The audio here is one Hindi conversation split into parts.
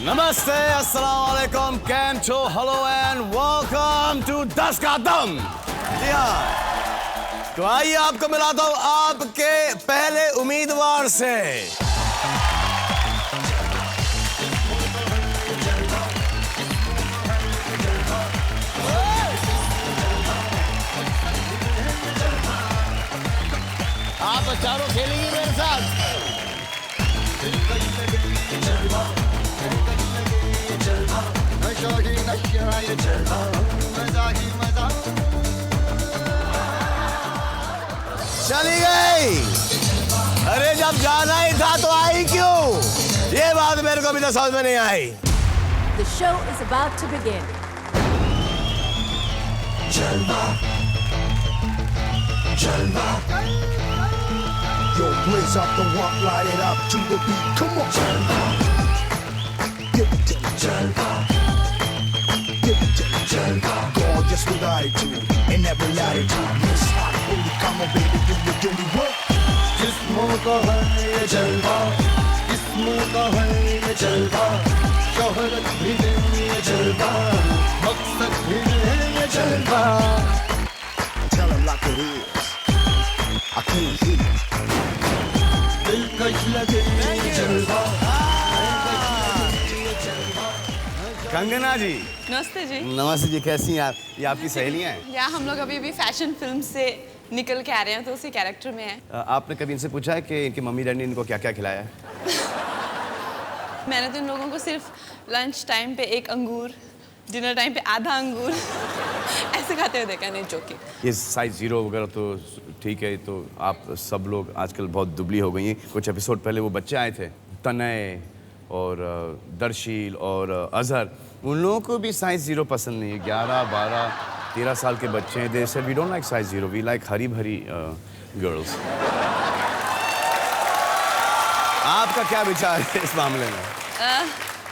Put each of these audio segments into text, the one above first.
नमस्ते, अस्सलाम वालेकुम, कैम छो, हेलो एंड वेलकम टू 10 का दम। जी हाँ, तो आइए आपको मिलाता हूँ आपके पहले उम्मीदवार से। आप चारों खेलेंगे मेरे साथ। चली गई। अरे जब जाना ही था तो आई क्यों? ये बात मेरे को अभी तक समझ में नहीं आई। The show is about to begin. Jalva, Jalva. Yo, blaze up the walk, light it up to the beat. Come on, Jalva. Give it to me, Jalva. Give it to me, Jalva. Gorgeous with attitude in every latitude. Miss Hot, holy, come on, baby, do me work. जिस्मों का है ये जलवा, जिस्मों का है ये जलवा, शोहरत भी नहीं ये जलवा, मकसद भी नहीं ये जलवा. Tell it like it is. I can't hear it. दिलकश लगे ये जलवा. कंगना जी। नमस्ते जी। नमस्ते जी, कैसी हैं आप? ये आपकी सहेलियां हैं? या हम लोग अभी भी फैशन फिल्म से निकल के आ रहे हैं तो उसी कैरेक्टर में है। आपने कभी इनसे पूछा है कि इनकी मम्मी डैडी ने इनको क्या क्या खिलाया है? मैंने तो इन लोगों को सिर्फ लंच टाइम पे एक अंगूर, डिनर टाइम पे आधा अंगूर ऐसे खाते हुए देखा। नहीं, जोकिंग। ये साइज 0 वगैरह तो ठीक है, तो आप सब लोग आजकल बहुत दुबली हो गई हैं। कुछ एपिसोड पहले वो बच्चे आए थे, तनय और दर्शील और अजहर, उन लोगों को भी साइज 0 पसंद नहीं है। 11, 12, 13 साल के बच्चे हैं। They said we don't like size 0, we like हरी भरी गर्ल्स। आपका क्या विचार है इस मामले में?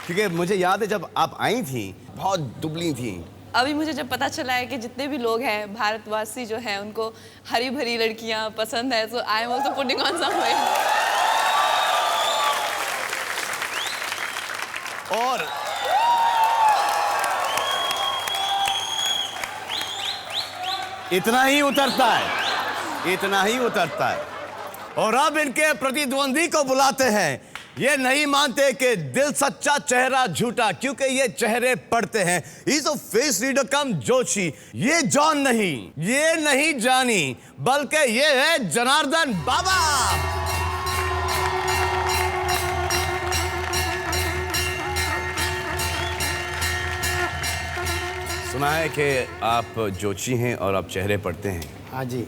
क्योंकि मुझे याद है जब आप आई थी बहुत दुबली थी। अभी मुझे जब पता चला है कि जितने भी लोग हैं भारतवासी जो हैं उनको हरी भरी लड़कियां पसंद है, so I am also putting on some weight. और इतना ही उतरता है, इतना ही उतरता है। और अब इनके प्रतिद्वंदी को बुलाते हैं। ये नहीं मानते कि दिल सच्चा चेहरा झूठा, क्योंकि ये चेहरे पढ़ते हैं। He's a face reader कम जोशी। ये जॉन नहीं, ये नहीं जानी, बल्कि ये है जनार्दन बाबा। सुना है कि आप जोशी हैं और आप चेहरे पढ़ते हैं। हाँ जी।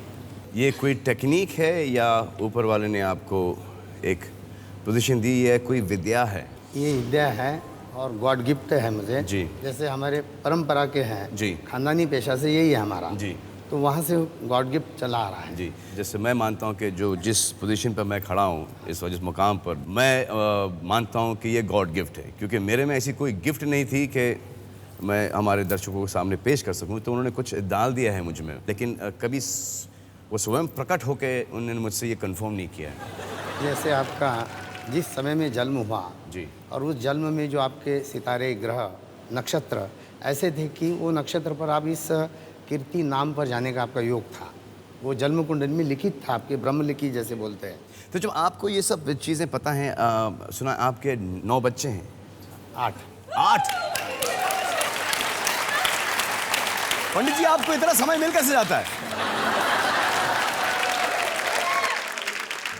ये कोई टेक्निक है या ऊपर वाले ने आपको एक पोजीशन दी है, कोई विद्या है? ये विद्या है और गॉड गिफ्ट है मुझे जी। जैसे हमारे परंपरा के हैं जी, खानदानी पेशा से यही है हमारा जी, तो वहाँ से गॉड गिफ्ट चला आ रहा है जी। जैसे मैं मानता हूँ कि जो जिस पोजीशन पर मैं खड़ा हूँ इस जिस मुकाम पर, मैं मानता हूँ कि ये गॉड गिफ्ट है, क्योंकि मेरे में ऐसी कोई गिफ्ट नहीं थी कि मैं हमारे दर्शकों के सामने पेश कर सकूँ। तो उन्होंने कुछ डाल दिया है मुझ में, लेकिन कभी वो स्वयं प्रकट होकर उन्होंने मुझसे ये कंफर्म नहीं किया है। जैसे आपका जिस समय में जन्म हुआ जी, और उस जन्म में जो आपके सितारे ग्रह नक्षत्र ऐसे थे कि वो नक्षत्र पर आप इस कीर्ति नाम पर जाने का आपका योग था। वो जन्म कुंडली में लिखित था, आपके ब्रह्मलिखित जैसे बोलते हैं। तो जब आपको ये सब चीज़ें पता हैं, सुना आपके 9 बच्चे हैं? 8। पंडित जी, आपको इतना समय मिल कैसे जाता है?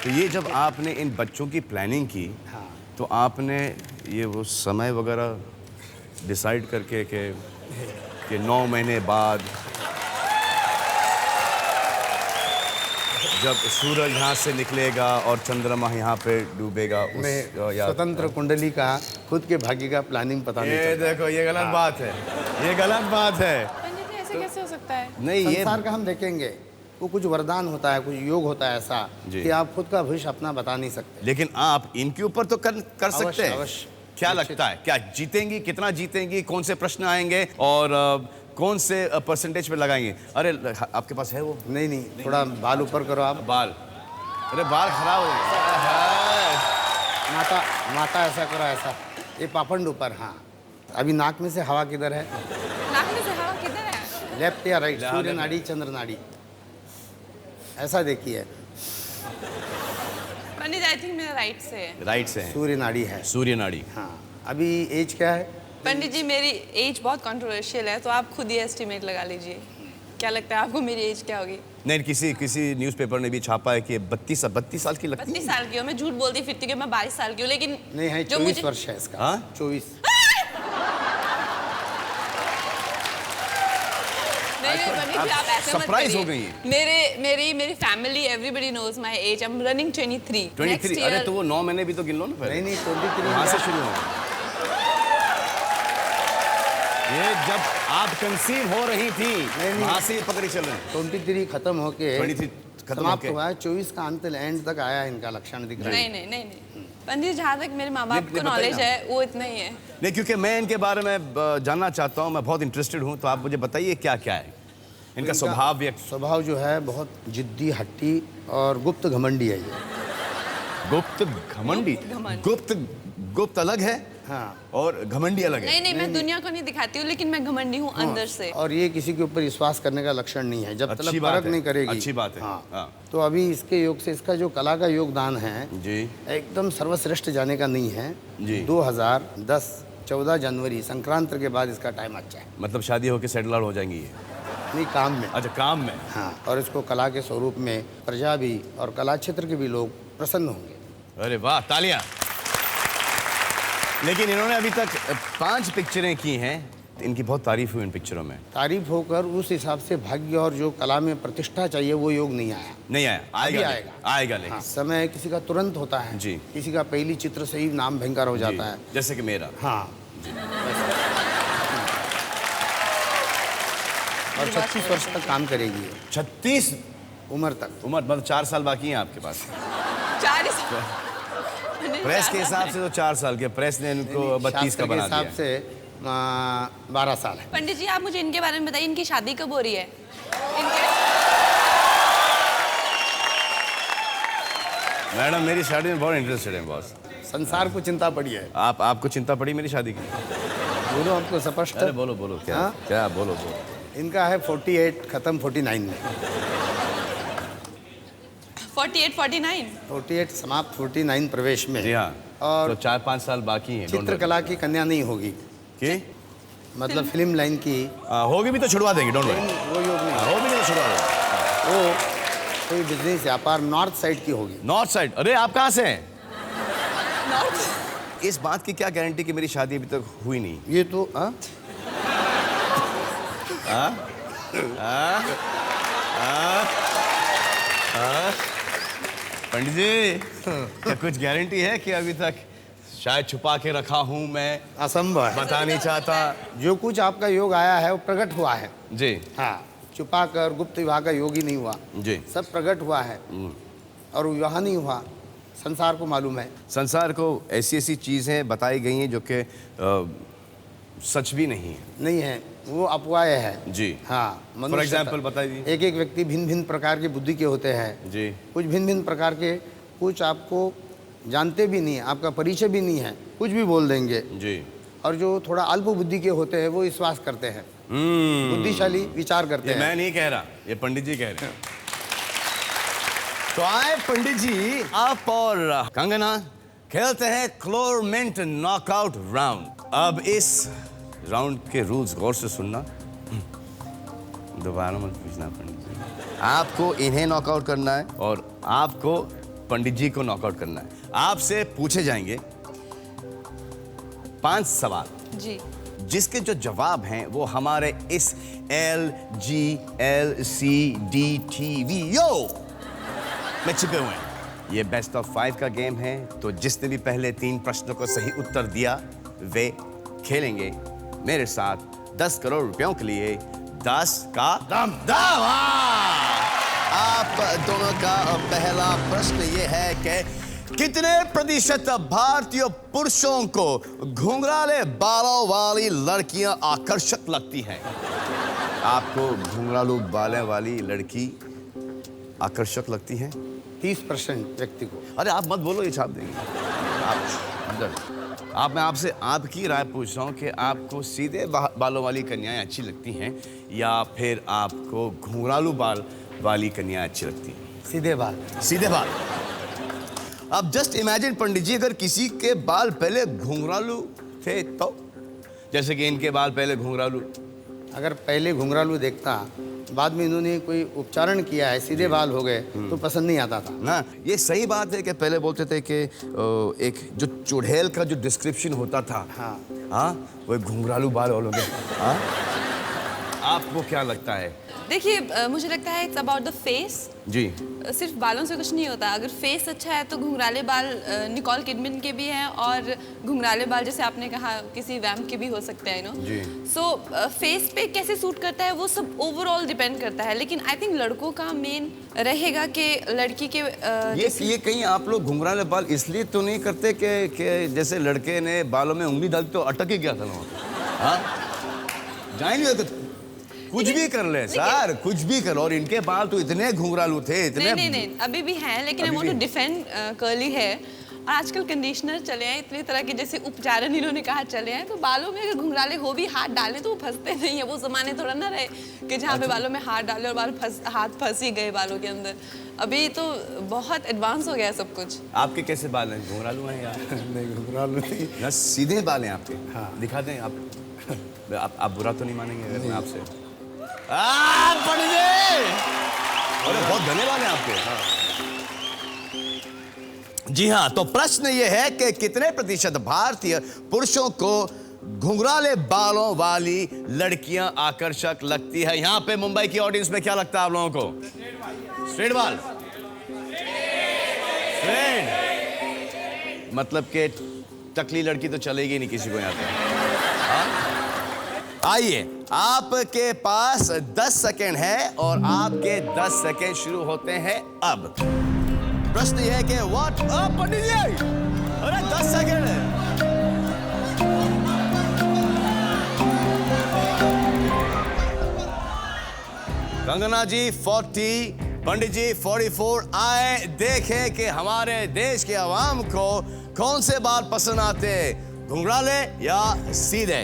तो ये जब आपने इन बच्चों की प्लानिंग की, हाँ। तो आपने ये वो समय वगैरह डिसाइड करके कि 9 महीने बाद जब सूरज यहाँ से निकलेगा और चंद्रमा यहाँ पे डूबेगा स्वतंत्र कुंडली का खुद के भाग्य का प्लानिंग पता नहीं ये चलता। देखो, ये गलत बात है, ये गलत बात है। पंडित जी, ऐसे कैसे हो सकता है? नहीं, ये संसार का हम देखेंगे, वो कुछ वरदान होता है, कुछ योग होता है ऐसा जी। कि आप खुद का भविष्य अपना बता नहीं सकते। लेकिन आप इनके ऊपर तो कर सकते हैं। अवश्य। क्या लगता है, क्या जीतेंगी, कितना जीतेंगी, कौन से प्रश्न आएंगे और कौन से परसेंटेज पे लगाएंगे? अरे आपके पास है वो? नहीं, थोड़ा बाल ऊपर करो आप। बाल, अरे बाल खराब हो गए। माता ऐसा करो, ऐसा ये पापंड ऊपर, हाँ। अभी नाक में से हवा किधर है? नाक में से हवा किधर है? लेफ्ट या राइट? सूर्य नाड़ी, चंद्र नाड़ी, ऐसा देखिए। पंडित आई थिंक मेरा राइट से है। राइट से है, सूर्य नाड़ी है। सूर्य नाड़ी। हाँ। अभी एज क्या है? पंडित जी मेरी एज बहुत कंट्रोवर्शियल है, तो आप खुद ही एस्टिमेट लगा लीजिए। क्या लगता है आपको मेरी एज क्या होगी? नहीं, किसी न्यूज़पेपर ने भी छापा है कि 32 साल की लगती 32 साल की हूँ मैं। झूठ बोलती फिरती कि मैं 22 साल की हूँ, लेकिन नहीं है, जो 24 वर्ष है इसका। हाँ? 24। नहीं पंडित जी आप ऐसे मत सरप्राइज हो करिए। गई हैं। मेरी family everybody knows my age. I am running 23। 23। अरे तो वो 9 महीने भी तो गिन लो ना पहले। नहीं 23 वहाँ से शुरू हो। ये जब आप कंसीव हो रही थी वहाँ से पकड़ी चल रही। 23 खत्म होके 23 खत्म समाप्त होके। हुआ है। 24 का अंत एंड तक आया है, इनका लक्षण दिख रहा है। नहीं पंडित जहाँ तक मेरे माँ बाप नहीं, को बताइए नॉलेज ना। है वो इतना ही है। नहीं, क्योंकि मैं इनके बारे में जानना चाहता हूँ, मैं बहुत इंटरेस्टेड हूँ, तो आप मुझे बताइए क्या क्या है इनका स्वभाव। स्वभाव जो है बहुत जिद्दी, हट्टी और गुप्त घमंडी है ये। गुप्त घमंडी। घमंड। गुप्त अलग है, हाँ। और घमंडी अलग है। नहीं मैं दुनिया को नहीं दिखाती हूँ, लेकिन मैं घमंडी हूँ अंदर से। और ये किसी के ऊपर विश्वास करने का लक्षण नहीं है, जब तक अच्छी बात परख है, नहीं करेगी। अच्छी बात है। हाँ। हाँ। तो अभी इसके योग से इसका जो कला का योगदान है जी एकदम सर्वश्रेष्ठ जाने का नहीं है। जी। 2010 14 जनवरी संक्रांति के बाद इसका टाइम अच्छा है। मतलब शादी होके सेटल हो जाएंगी ये? नहीं, काम में। अच्छा, काम में। हाँ, और इसको कला के स्वरूप में प्रजा भी और कला क्षेत्र के भी लोग प्रसन्न होंगे। अरे वाह, तालियां। लेकिन इन्होंने अभी तक 5 पिक्चरें की हैं, इनकी बहुत तारीफ हुई इन पिक्चरों में। तारीफ होकर उस हिसाब से भाग्य और जो कला में प्रतिष्ठा चाहिए वो योग नहीं आया। नहीं आया? अभी आएगा, आएगा। आएगा लेकिन। हाँ, समय किसी का तुरंत होता है जी। किसी का पहली चित्र से ही नाम भयंकर हो जाता है। जैसे कि मेरा। हाँ। और 36 वर्ष तक काम करेगी ये, 36 उम्र तक। उम्र, मतलब 4 साल बाकी हैं आपके पास। 40। प्रेस के हिसाब से तो 4 साल के, प्रेस ने इनको 32 का शास्त्र के बना हिसाब दिया। से 12 साल है। पंडित जी आप मुझे इनके बारे में बताइए, इनकी शादी कब हो रही है? मैडम मेरी शादी में बहुत इंटरेस्टेड है बॉस। संसार को चिंता पड़ी है। आपको चिंता पड़ी मेरी शादी की? बोलो हमको स्पष्ट। अरे बोलो क्या? हाँ? क्या बोलो? इनका है 48 खत्म 49 में। 48 समाप्त 49 प्रवेश में। जी हाँ। और तो 4-5 साल बाकी हैं। चित्रकला की कन्या नहीं होगी, की मतलब फिल्म लाइन की होगी भी तो छुड़वा देंगे, डोंट वरी। वो योग नहीं है। होगी भी तो छुड़वा देंगे। वो कोई बिजनेस व्यापार नॉर्थ साइड की होगी। North side? अरे आप कहाँ से हैं? इस बात की क्या गारंटी कि मेरी शादी अभी तक हुई नहीं? ये तो पंडित जी, क्या कुछ गारंटी है कि अभी तक शायद छुपा के रखा हूं मैं, असंभव है। बता नहीं चाहता? जो कुछ आपका योग आया है वो प्रकट हुआ है। जी हाँ, छुपा कर गुप्त विवाह का योग ही नहीं हुआ, जी। सब प्रकट हुआ है। और विवाह नहीं हुआ, संसार को मालूम है। संसार को ऐसी चीजें बताई गई हैं जो कि सच भी नहीं है। नहीं है, वो अफवाहें है। जी हाँ, फॉर एग्जाम्पल बताइए। एक एक व्यक्ति भिन्न भिन्न प्रकार की बुद्धि के होते हैं। जी कुछ भिन्न भिन्न प्रकार के, कुछ आपको जानते भी नहीं, आपका परिचय भी नहीं है, कुछ भी बोल देंगे। जी। और जो थोड़ा अल्प बुद्धि के होते हैं वो विश्वास करते हैं, बुद्धिशाली विचार करते ये हैं। मैं नहीं कह रहा, ये पंडित जी कह रहे हैं। तो आए पंडित जी, आप और कंगना खेलते हैं क्लोरमेंट नॉकआउट राउंड। अब इस राउंड के रूल्स गौर से सुनना, दोबारा मत पूछना पंडित जी। आपको इन्हें नॉकआउट करना है और आपको पंडित जी को नॉकआउट करना है। आपसे पूछे जाएंगे 5 सवाल जी। जिसके जो जवाब हैं वो हमारे इस LGLCDTVO में छिपे हुए हैं। ये बेस्ट ऑफ 5 का गेम है, तो जिसने भी पहले 3 प्रश्नों को सही उत्तर दिया वे खेलेंगे मेरे साथ 10 करोड़ रुपयों के लिए 10 का दम। आप दोनों का पहला प्रश्न ये है कि कितने प्रतिशत भारतीय पुरुषों को घुंघराले बालों वाली लड़कियां आकर्षक लगती हैं? आपको घुंघरालू बालें वाली लड़की आकर्षक लगती है? 30% व्यक्ति को। अरे आप मत बोलो, ये छाप देंगे आप अंदर। मैं आपसे आपकी राय पूछ रहा हूँ कि आपको सीधे बालों वाली कन्याएं अच्छी लगती हैं या फिर आपको घुंघरालू बाल वाली कन्याएं अच्छी लगती हैं? सीधे बाल। सीधे बाल। अब जस्ट इमेजिन पंडित जी, अगर किसी के बाल पहले घुंघरालू थे तो, जैसे कि इनके बाल पहले घुंघरालू, अगर पहले घुंघरालू देखता, बाद में इन्होंने कोई उपचारण किया है, सीधे बाल हो गए, तो पसंद नहीं आता था ना। ये सही बात है कि पहले बोलते थे कि एक जो चुड़ैल का जो डिस्क्रिप्शन होता था, हाँ, वो घुंघरालू बाल वालों के। हाँ, आपको क्या लगता है? देखिए, मुझे लगता है इट्स अबाउट द फेस। जी। सिर्फ बालों से कुछ नहीं होता। अगर फेस अच्छा है तो घुंघराले बाल निकोल किडमैन के भी हैं, और घुंघराले बाल जैसे आपने कहा किसी वैम्प के भी हो सकते हैं, जी। सो फेस पे कैसे सूट करता है वो सब ओवरऑल डिपेंड करता है। लेकिन आई थिंक लड़कों का मेन रहेगा कि लड़की के ये कहीं आप लोग घुंघराले बाल इसलिए तो नहीं करते कि जैसे लड़के ने बालों में उंगली डाली तो अटक ही गया था ना? हाँ, जाएंगे तो कुछ भी कर ले सर, कुछ भी कर। और इनके बाल तो इतने घुंघरालू थे, इतने। नहीं, अभी भी हैं, लेकिन I want to defend curly hair. और आजकल कंडीशनर चले हैं, इतनी तरह के जैसे उपचारण इन्होंने कहा चले हैं, तो बालों में अगर घुंघराले हो भी हाथ डालें तो वो फंसते नहीं है। वो जमाने थोड़ा ना रहे कि जहाँ पे बालों में हाथ डाले और हाथ फंस ही गए बालों के अंदर। अभी तो बहुत एडवांस हो गया है सब कुछ। आपके कैसे बाल हैं? घुंघरालू हैं या नहीं? घुंघरालू नहीं ना, सीधे बाल हैं आपके। हाँ। दिखा दें आप बुरा तो नहीं मानेंगे अगर मैं आपसे? पंडित जी, अरे बहुत धन्यवाद है आपके। जी हाँ, तो प्रश्न ये है कि कितने प्रतिशत भारतीय पुरुषों को घुंघराले बालों वाली लड़कियां आकर्षक लगती है? यहां पे मुंबई की ऑडियंस में क्या लगता है आप लोगों को? स्ट्रेट बाल। स्ट्रेट मतलब कि टकली लड़की तो चलेगी नहीं किसी को यहां पे। आइए, आपके पास 10 सेकेंड है और आपके 10 सेकेंड शुरू होते हैं अब। प्रश्न यह है कि व्हाट पंडित जी, अरे 10 सेकेंड है। कंगना जी 40, पंडित जी 44। आए देखें कि हमारे देश के अवाम को कौन से बाल पसंद आते, घुंघराले या सीधे।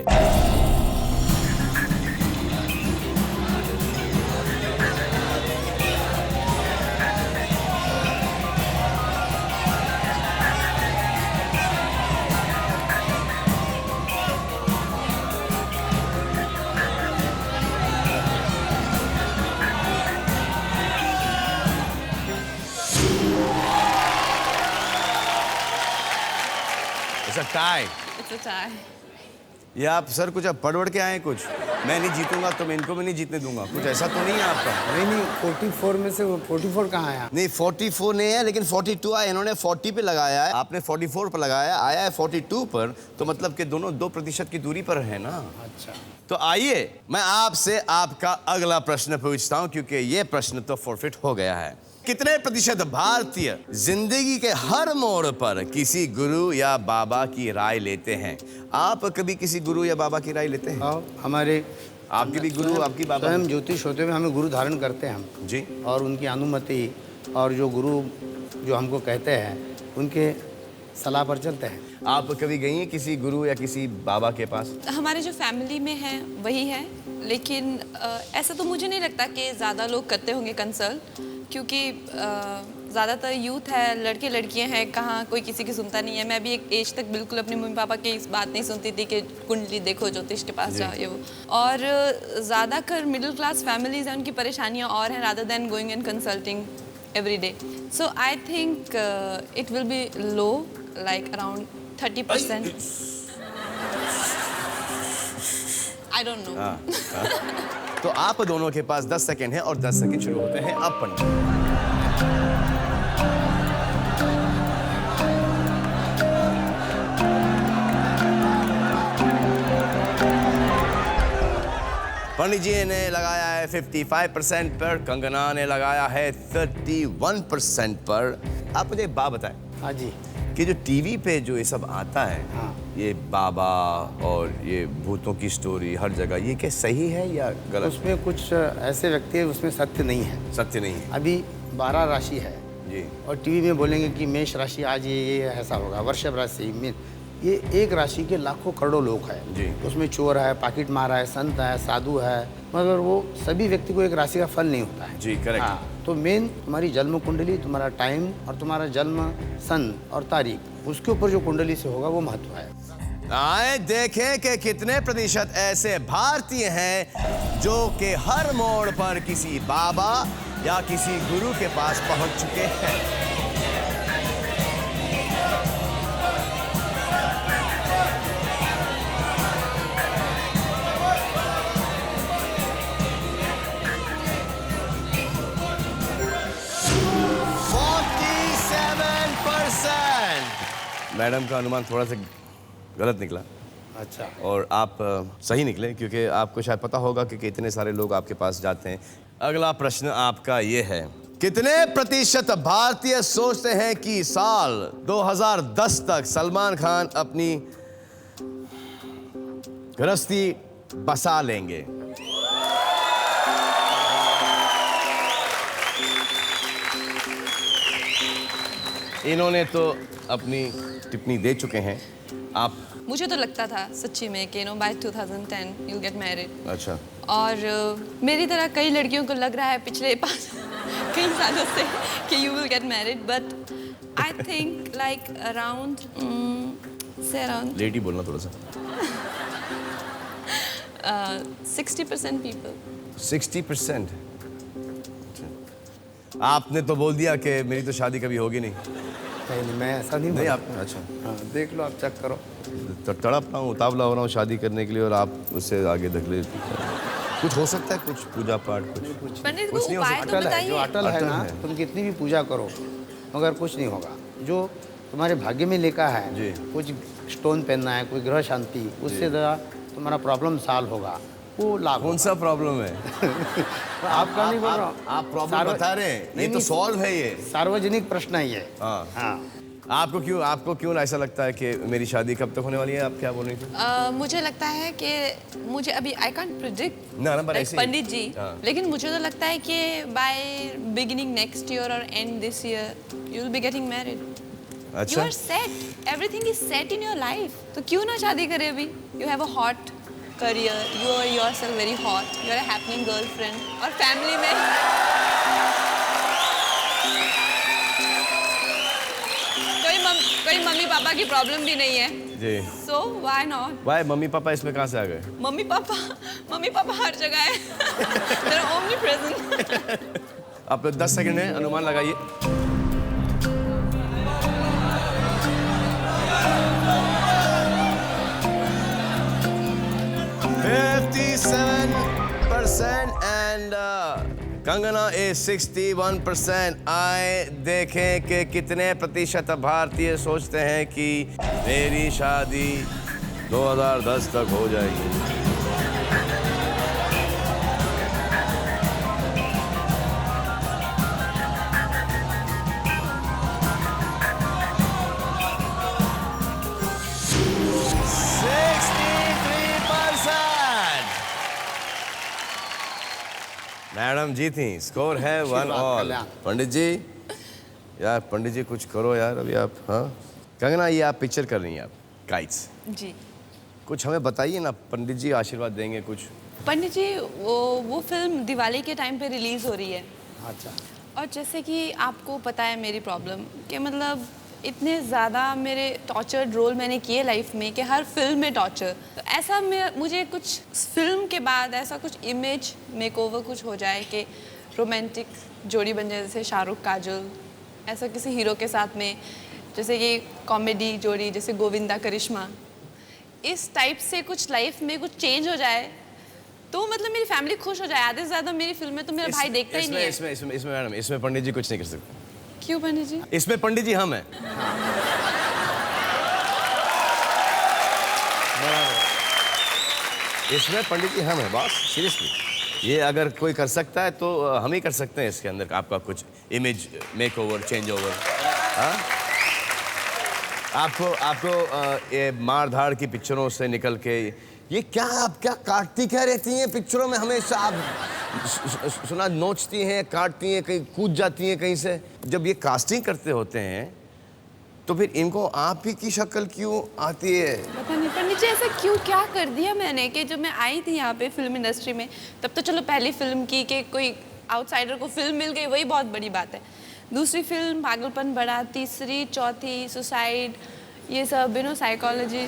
टाई। ये आप सर कुछ अब पढ़ के आए कुछ? मैं नहीं जीतूंगा तो मैं इनको भी नहीं जीतने दूंगा, कुछ ऐसा तो नहीं है आपका? नहीं, 44 में से 44 कहाँ आया? नहीं 44 नहीं है, लेकिन 42 आया। इन्होंने 40 पे लगाया है, आपने 44 पर लगाया, आया है 42 पर, तो मतलब कि दोनों 2% की दूरी पर है ना। अच्छा, तो आइए मैं आपसे आपका अगला प्रश्न पूछता हूं, क्योंकि ये प्रश्न तो फॉरफिट हो गया है। कितने प्रतिशत भारतीय जिंदगी के हर मोड़ पर किसी गुरु या बाबा की राय लेते हैं? आप कभी किसी गुरु या बाबा की राय लेते हैं? हमारे आपके भी गुरु, आपकी बाबा? स्वयं ज्योतिष होते हुए हमें गुरु धारण करते हैं हम जी, और उनकी अनुमति और जो गुरु जो हमको कहते हैं उनके सलाह पर चलते हैं। आप कभी गई हैं किसी गुरु या किसी बाबा के पास? हमारे जो फैमिली में है वही है, लेकिन ऐसा तो मुझे नहीं लगता कि ज़्यादा लोग करते होंगे कंसल्ट, क्योंकि ज़्यादातर यूथ है, लड़के लड़कियां हैं, कहाँ कोई किसी की सुनता नहीं है। मैं भी एक एज तक बिल्कुल अपने मम्मी पापा की इस बात नहीं सुनती थी कि कुंडली देखो, ज्योतिष के पास जाओ, ये वो। और ज़्यादातर मिडिल क्लास फैमिलीज हैं, उनकी परेशानियाँ और हैं rather than going and consulting every day. So I think it will be low, like around 30%। I don't know. तो आप दोनों के पास 10 सेकेंड है और 10 सेकेंड शुरू होते हैं अब। पंडित पंडित जी ने लगाया है 55% पर, कंगना ने लगाया है 31% पर। आप मुझे एक बात बताएं। हाँ जी। कि जो टीवी पे जो ये सब आता है, हाँ। ये बाबा और ये भूतों की स्टोरी हर जगह, ये क्या सही है या गलत? उसमें कुछ ऐसे व्यक्ति है उसमें सत्य नहीं है। सत्य नहीं है। अभी 12 राशि है जी, और टीवी में बोलेंगे कि मेष राशि आज ये ऐसा होगा, वृषभ राशि में ये एक राशि के लाखों करोड़ों लोग हैं। जी। उसमें चोर है, पाकिट मारा है, संत है, साधु है, मगर वो सभी व्यक्ति को एक राशि का फल नहीं होता है। जी, करेक्ट। हाँ, तो मेन तुम्हारी जन्म कुंडली, तुम्हारा टाइम और तुम्हारा जन्म सन और तारीख, उसके ऊपर जो कुंडली से होगा वो महत्व है। आए देखें कि कितने प्रतिशत ऐसे भारतीय हैं जो कि हर मोड़ पर किसी बाबा या किसी गुरु के पास पहुंच चुके हैं। मैडम का अनुमान थोड़ा सा गलत निकला अच्छा। और आप सही निकले, क्योंकि आपको शायद पता होगा कि कितने सारे लोग आपके पास जाते हैं। अगला प्रश्न आपका ये है, कितने प्रतिशत भारतीय सोचते हैं कि साल 2010 तक सलमान खान अपनी गृहस्थी बसा लेंगे? इन्होंने तो अपनी टिप्पणी दे चुके हैं। आप? मुझे तो लगता था सच्ची में कि बाय 2010 यू गेट मैरिड। अच्छा। और मेरी तरह कई लड़कियों को लग रहा है पिछले कई सालों से कि you will get married, but I think like around lady बोलना थोड़ा सा। 60% पीपल। 60%? आपने तो बोल दिया कि मेरी तो शादी कभी होगी नहीं। नहीं, मैं ऐसा नहीं नहीं बोला। आप? अच्छा। हाँ, देख लो, आप चेक करो। तो तड़प रहा हूँ, उतावला हो रहा हूँ शादी करने के लिए, और आप उससे आगे धकेले। कुछ हो सकता है, कुछ पूजा पाठ, कुछ पंडित को कुछ नहीं हो उपाय सकता। तो अटल है, जो बताइए। अटल है अटल ना, है। तुम कितनी भी पूजा करो मगर कुछ नहीं होगा। जो तुम्हारे भाग्य में लिखा है, जी। कुछ स्टोन पहनना है, कोई ग्रह शांति, उससे ज़रा तुम्हारा प्रॉब्लम सॉल्व होगा, वो लाभ कौन सा प्रॉब्लम है? आपका नहीं बोल रहा हूँ। आप प्रॉब्लम बता रहे हैं, ये तो सॉल्व है ये। सार्वजनिक प्रश्न है ये। हाँ। हाँ। आपको क्यों ऐसा लगता है कि मेरी शादी कब तक होने वाली है? आप क्या बोल रही थी? मुझे लगता है कि मुझे अभी आई कांट प्रिडिक्ट ना पर ऐसे ही। पंडित जी, हाँ। लेकिन मुझे तो लगता है कि बाय बिगिनिंग नेक्स्ट ईयर और and this year you will be getting married. You अच्छा। Are set, everything is set in your life, तो क्यों ना शादी करें अभी? You have a hot career, you are yourself very hot, you are a happening girlfriend, और फैमिली में कोई मम्मी पापा की प्रॉब्लम भी नहीं है। जी। So why not? भाई मम्मी पापा इसमें कहाँ से आ गए? मम्मी पापा हर जगह है। They're omnipresent. आप 10 सेकंड है, अनुमान लगाइए। and Kangana is 61%। आए देखें कि कितने प्रतिशत भारतीय सोचते हैं कि मेरी शादी 2010 तक हो जाएगी। मैडम जी थी, स्कोर है 1-1। पंडित जी, यार पंडित जी कुछ करो यार अभी आप। हाँ कंगना, ये आप पिक्चर कर रही हैं आप, काइट्स जी। कुछ हमें बताइए ना, पंडित जी आशीर्वाद देंगे कुछ। पंडित जी, वो फिल्म दिवाली के टाइम पे रिलीज हो रही है। अच्छा। और जैसे कि आपको पता है मेरी प्रॉब्लम कि मतलब इतने ज़्यादा मेरे टॉर्चर्ड रोल मैंने किए लाइफ में कि हर फिल्म में टॉर्चर, तो ऐसा मुझे कुछ फिल्म के बाद ऐसा कुछ इमेज मेकओवर कुछ हो जाए कि रोमांटिक जोड़ी बन जाए, जैसे शाहरुख काजल, ऐसा किसी हीरो के साथ में, जैसे कि कॉमेडी जोड़ी जैसे गोविंदा करिश्मा, इस टाइप से कुछ लाइफ में कुछ चेंज हो जाए तो मतलब मेरी फैमिली खुश हो जाए। आधे से ज़्यादा मेरी फिल्में तो मेरा भाई देखता ही नहीं है। इसमें मैडम, इसमें पंडित जी कुछ नहीं कर सकते। क्यों पंडित जी? इसमें पंडित जी हम हैं। इसमें पंडित जी हम हैं बॉस, सीरियसली। ये अगर कोई कर सकता है तो हम ही कर सकते हैं इसके अंदर आपका कुछ इमेज मेकओवर, चेंज ओवर। हाँ, आपको ये मार धाड़ की पिक्चरों से निकल के ये क्या आप क्या काटती क्या रहती हैं पिक्चरों में हमेशा? आप सुना नोचती हैं, काटती हैं, कहीं कूद जाती हैं कहीं से। जब ये कास्टिंग करते होते हैं तो फिर इनको आप ही की शक्ल क्यों आती है? पता नहीं पंडित जी ऐसा क्यों क्या कर दिया मैंने कि जब मैं आई थी यहाँ पे फिल्म इंडस्ट्री में तब तो चलो पहली फिल्म की कि कोई आउटसाइडर को फिल्म मिल गई वही बहुत बड़ी बात है। दूसरी फिल्म पागलपन बड़ा, तीसरी चौथी सुसाइड, ये सब साइकोलॉजी,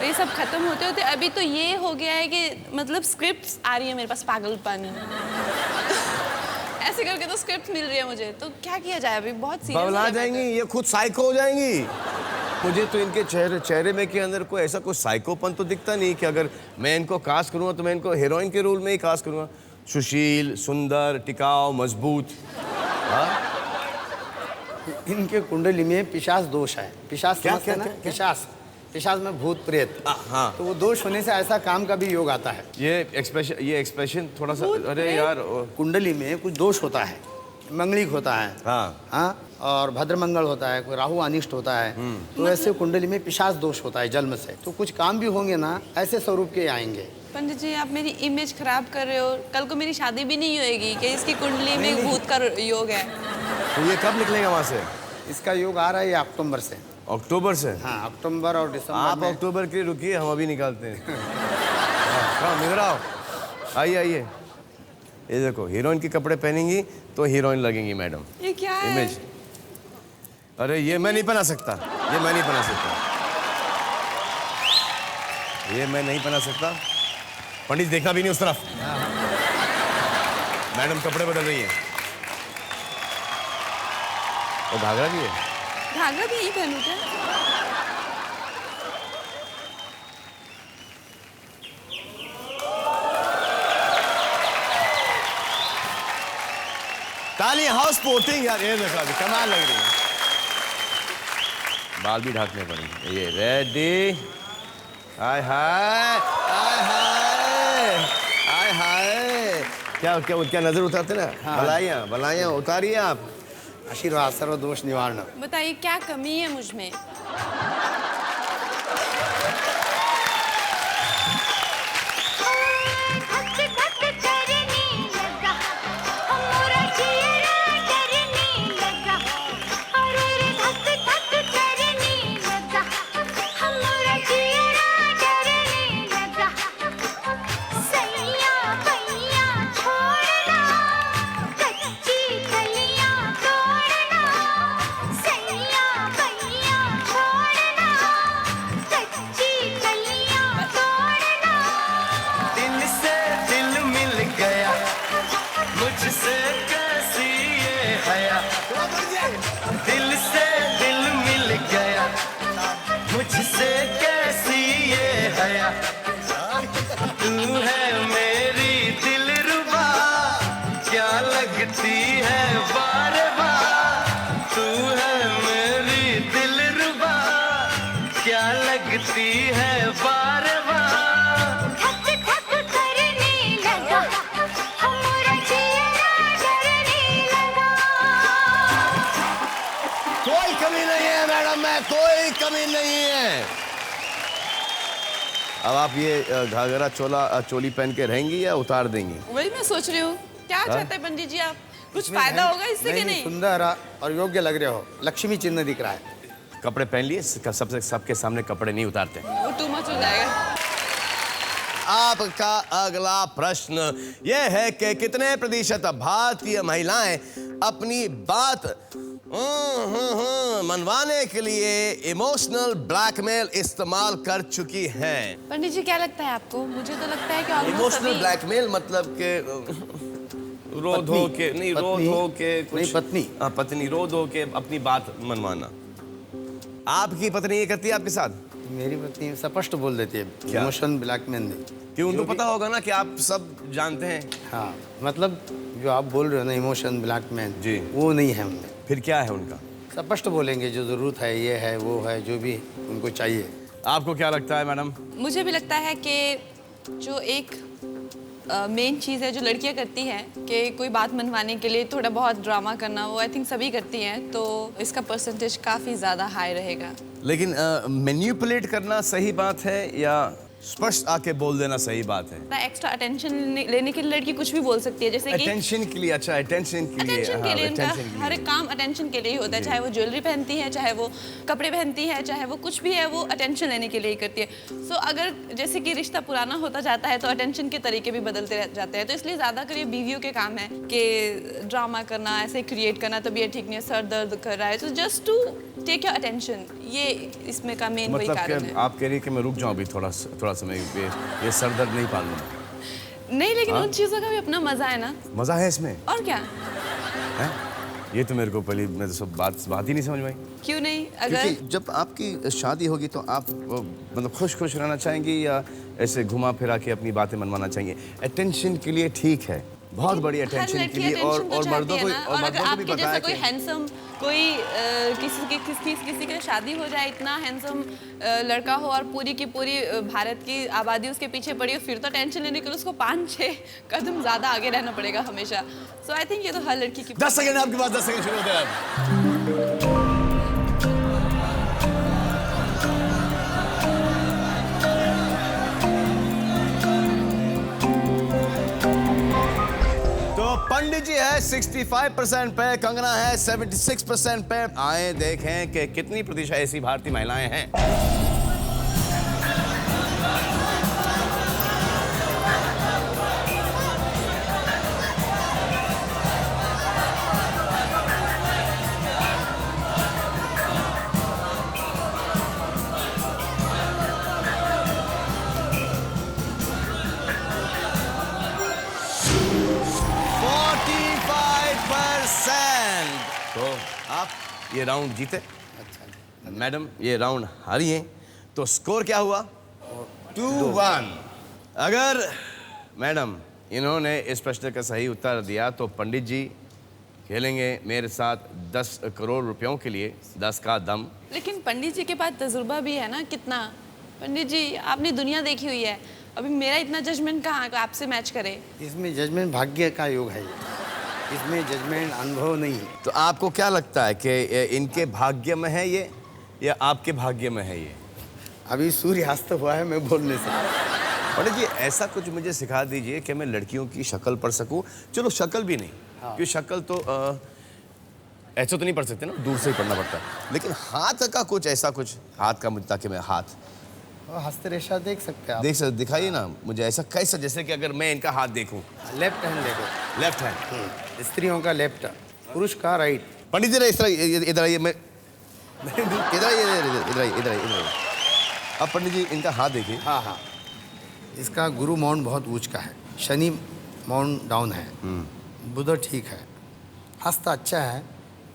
ये सब खत्म होते होते अभी तो ये हो गया है कि मतलब स्क्रिप्ट्स आ रही है मेरे पास पागलपन ऐसे करके तो स्क्रिप्ट मिल रही है मुझे, तो क्या किया जाए अभी बहुत सीरियस बवला जाएंगी, ये खुद साइको हो जाएंगी। मुझे तो इनके चेहरे में के अंदर कोई ऐसा कोई साइकोपन तो दिखता नहीं कि अगर मैं इनको कास्ट करूँगा तो मैं इनको हीरोइन के रोल में ही कास्ट करूँगा। सुशील, सुंदर, टिकाऊ, मजबूत। हाँ? इनके कुंडली में पिशाच दोष है। पिशाच क्या- समझते हैं ना? क्या- क्या? पिशाच, पिशाच में भूत प्रेत। हाँ। तो वो दोष होने से ऐसा काम का भी योग आता है। ये एक्सप्रेशन थोड़ा सा, अरे यार कुंडली में कुछ दोष होता है, मंगलिक होता है, हाँ हाँ, और भद्रमंगल होता है, कोई राहु अनिष्ट होता है। तो ऐसे कुंडली में पिशाच दोष होता है जन्म से। तो कुछ काम भी होंगे ना ऐसे स्वरूप के आएंगे। पंडित जी आप मेरी इमेज खराब कर रहे हो, कल को मेरी शादी भी नहीं होएगी कि इसकी कुंडली में भूत का योग है। तो ये कब निकलेगा वहाँ से? इसका योग आ रहा है ये अक्टूबर से। अक्टूबर से? हाँ, अक्टूबर और दिसंबर आप में। अक्टूबर के लिए रुकिए, हम अभी निकालते हैं। हाँ, इधर आओ, आइए आइए। ये देखो हीरोइन के कपड़े पहनेंगी तो हीरोइन लगेंगी मैडम। ये क्या है? इमेज। अरे ये मैं नहीं पहना सकता, ये मैं नहीं पहना सकता, ये मैं नहीं पहना सकता। पंडित देखना भी नहीं उस तरफ। मैडम कपड़े बदल रही है। और घाघरा भी है। घाघरा भी यही पहनूं क्या? ताली हाउस पोर्टिंग यार, ये देखा अभी कमाल लग रही है। बाल भी ढाकने पड़ेंगे। ये रेडी। हाय हाय हाय हाय हाय हाय। क्या क्या क्या नजर उतारते ना? भलाइयाँ भलाइयाँ उतारिए आप। आशीर्वाद सर्व दोष निवारण। बताइए क्या कमी है मुझ में? दिल से दिल मिल गया मुझसे कैसी ये हया तू है मेरी दिलरुबा क्या लगती है बार बार तू है मेरी दिलरुबा क्या लगती है बार बार कोई कमी नहीं है मैडम में, कोई कमी नहीं है। अब आप ये घाघरा चोली पहन के रहेंगी या उतार देंगी? वही मैं सोच रही हूँ क्या चाहते हैं पंडित जी आप? कुछ फायदा होगा इससे कि नहीं? सुंदर और योग्य लग रहे हो, लक्ष्मी चिन्ह दिख रहा है। कपड़े पहन लिए, सबके सामने कपड़े नहीं उतारते। वो टू मच हो जाएगा। आपका अगला प्रश्न यह है कि कितने प्रतिशत भारतीय महिलाएं अपनी बात मनवाने के लिए इमोशनल ब्लैकमेल इस्तेमाल कर चुकी हैं? पंडित जी क्या लगता है आपको? मुझे तो लगता है कि almost इमोशनल सभी- ब्लैकमेल मतलब के रोध हो के नहीं, रोध हो के नहीं, पत्नी। हाँ, पत्नी रोध हो के अपनी बात मनवाना। आपकी पत्नी ये करती है आपके साथ? मेरी पत्नी स्पष्ट बोल देती है, क्या? इमोशन ब्लैकमेल नहीं। कि उनको पता होगा ना कि आप सब जानते हैं। हाँ, मतलब जो आप बोल रहे हो ना इमोशन ब्लैकमेल, जी। वो नहीं है उनमें। फिर क्या है उनका? स्पष्ट बोलेंगे जो जरूरत है, ये है वो है, जो भी उनको चाहिए। आपको क्या लगता है मैडम? मुझे भी लगता है कि जो एक मेन चीज़ है जो लड़कियां करती हैं कि कोई बात मनवाने के लिए थोड़ा बहुत ड्रामा करना, वो आई थिंक सभी करती हैं, तो इसका परसेंटेज काफ़ी ज़्यादा हाई रहेगा। लेकिन मैनिपुलेट करना सही बात है या स्पष्ट आके बोल देना सही बात है। एक्स्ट्रा अटेंशन लेने के लिए लड़की कुछ भी बोल सकती है, जैसे कि अटेंशन के लिए, अच्छा अटेंशन के लिए, अटेंशन के लिए उनका attention के लिए। हर एक काम अटेंशन के लिए ही होता है, चाहे वो ज्वेलरी पहनती है, चाहे वो कपड़े पहनती है, चाहे वो कुछ भी है, वो अटेंशन लेने के लिए ही करती है। सो अगर जैसे कि रिश्ता पुराना होता जाता है तो अटेंशन के तरीके भी बदलते जाते हैं, तो इसलिए ज़्यादातर ये बीवियों के काम है कि ड्रामा करना, ऐसे क्रिएट करना, तबीयत ठीक नहीं है, सर दर्द कर रहा है, तो just to take your attention, ये इसमें का मेन वही मतलब कारण कि है। आप कह रही हैं कि मैं रुक जाऊं अभी थोड़ा समय, ये सर दर्द नहीं पालूंगा। नहीं, लेकिन उन चीज़ों का भी अपना मज़ा है ना, मजा है इसमें और क्या, है? ये तो मेरे को पहले मैं तो सब बात ही नहीं समझ में आई। क्यों नहीं? अगर क्योंकि जब आपकी शादी होगी तो आप मतलब खुश रहना चाहेंगी या ऐसे घुमा फिरा के अपनी बातें मनवाना चाहेंगे? अटेंशन के लिए ठीक है, बहुत बड़ी हर अटेंशन के लड़की लिए, attention तो और चाहती मर्दों है को ना, और अगर भी आपके पता जैसा है कोई कि हैंडसम कोई किसी के शादी हो जाए, इतना हैंडसम लड़का हो और पूरी की पूरी भारत की आबादी उसके पीछे पड़ी हो, फिर तो टेंशन लेने के लिए उसको 5-6 कदम ज़्यादा आगे रहना पड़ेगा हमेशा। सो आई थिंक ये तो हर लड़की की 10 सेकंड आपके पास, 10 सेकंड शुरू होते हैं। तो पंडित जी है 65% पे, कंगना है 76% पे। आए देखें कि कितनी प्रतिशत ऐसी भारतीय महिलाएं हैं। तो आप ये राउंड जीते, मैडम ये राउंड हारी हैं, तो स्कोर क्या हुआ? 2-1। अगर मैडम इन्होंने इस प्रश्न का सही उत्तर दिया तो पंडित जी खेलेंगे मेरे साथ 10 करोड़ रुपयों के लिए, 10 का दम। लेकिन पंडित जी के पास तजुर्बा भी है ना, कितना? पंडित जी आपने दुनिया देखी हुई है, अभी मेरा इतना जजमेंट कहाँ आपसे मैच करे? इसमें जजमेंट भाग्य का योग है, इसमें जजमेंट अनुभव नहीं है। तो आपको क्या लगता है कि इनके भाग्य में है ये या आपके भाग्य में है ये? अभी सूर्यास्त हुआ है, मैं बोल नहीं सकता। पंडित जी ऐसा कुछ मुझे सिखा दीजिए कि मैं लड़कियों की शक्ल पढ़ सकूं। चलो शक्ल भी नहीं, क्योंकि शक्ल तो ऐसा तो नहीं पढ़ सकते ना, दूर से ही पढ़ना पड़ता है, लेकिन हाथ का कुछ ऐसा कुछ, हाथ का मुझे, ताकि मैं हाथ हस्तरेखा देख सकते हैं आप। देख सकते, दिखाइए ना मुझे ऐसा कैसा, जैसे कि अगर मैं इनका हाथ देखूं। लेफ्ट हैंड देखो, लेफ्ट हैंड, स्त्रियों का लेफ्ट, पुरुष का राइट। पंडित जी इस तरह, इधर आइए, मैं इधर आइए। अब पंडित जी इनका हाथ देखिए। हाँ हाँ, इसका गुरु माउंट बहुत ऊंच का है, शनि माउंट डाउन है, बुध ठीक है, हस्त अच्छा है,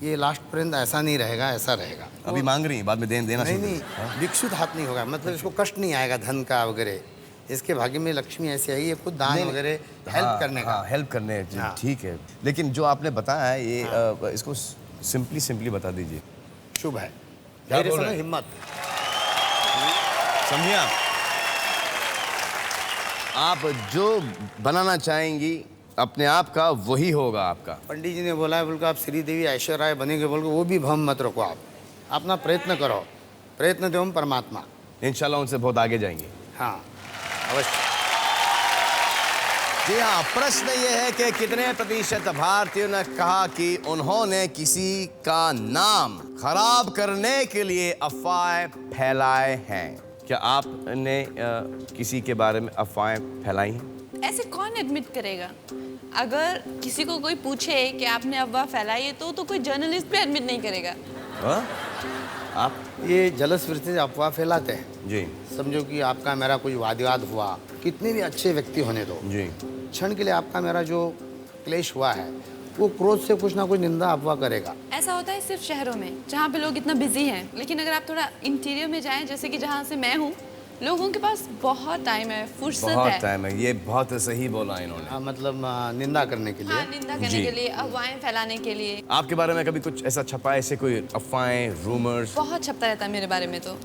ये लास्ट पर्यंत ऐसा नहीं रहेगा, ऐसा रहेगा। अभी मांग रही हैं, बाद में देना नहीं शुरू नहीं, करें। विकसित हाथ नहीं होगा, मतलब इसको कष्ट नहीं आएगा धन का वगैरह। इसके भाग्य में लक्ष्मी ऐसी आई है, खुद दान वगैरह हेल्प करने का। हेल्प करने, हाँ। ठीक है। लेकिन जो आपने बताया है ये इसको सिंपली बता दीजिए। शुभ है, क्या धैर्य बोल समय रहे हैं? हिम्मत। समझिए आप जो बनाना चाहेंगी अपने आप का वही होगा आपका। पंडित जी ने बोला है, बोल के आप श्रीदेवी ऐश्वर्या राय बनेंगे, बोल के वो भी भ्रम मत रखो, आप अपना प्रयत्न करो, प्रयत्न देवम परमात्मा। इंशाल्लाह उनसे बहुत आगे जाएंगे। हाँ अवश्य। जी हाँ, प्रश्न ये है कि कितने प्रतिशत भारतीयों ने कहा कि उन्होंने किसी का नाम खराब करने के लिए अफवाहें फैलाए हैं? क्या आपने किसी के बारे में अफवाहें फैलाई हैं? ऐसे कौन एडमिट करेगा? अगर किसी को कोई पूछे कि आपने अफवाह फैलाई है तो कोई जर्नलिस्ट भी एडमिट नहीं करेगा। हाँ? आप ये जलस्फीति से अफवाह फैलाते हैं। जी समझो कि आपका मेरा कोई वाद विवाद हुआ, कितने भी अच्छे व्यक्ति होने दो, जी क्षण के लिए आपका मेरा जो क्लेश हुआ है, वो क्रोध से कुछ ना कुछ निंदा अफवाह करेगा। ऐसा होता है सिर्फ शहरों में जहाँ पे लोग इतना बिजी हैं, लेकिन अगर आप थोड़ा इंटीरियर में जाएं, जैसे कि जहाँ से मैं हूँ, लोगों के पास बहुत टाइम है, फुर्सत बहुत है। टाइम है, ये बहुत सही बोला इन्होंने। हाँ, मतलब निंदा करने के लिए। हाँ, निंदा करने जी। के लिए, अफवाहें फैलाने के लिए। आपके बारे में कभी कुछ ऐसा छपा है, ऐसे कोई अफवाहें, रूमर्स? बहुत छपता रहता है मेरे बारे में, तो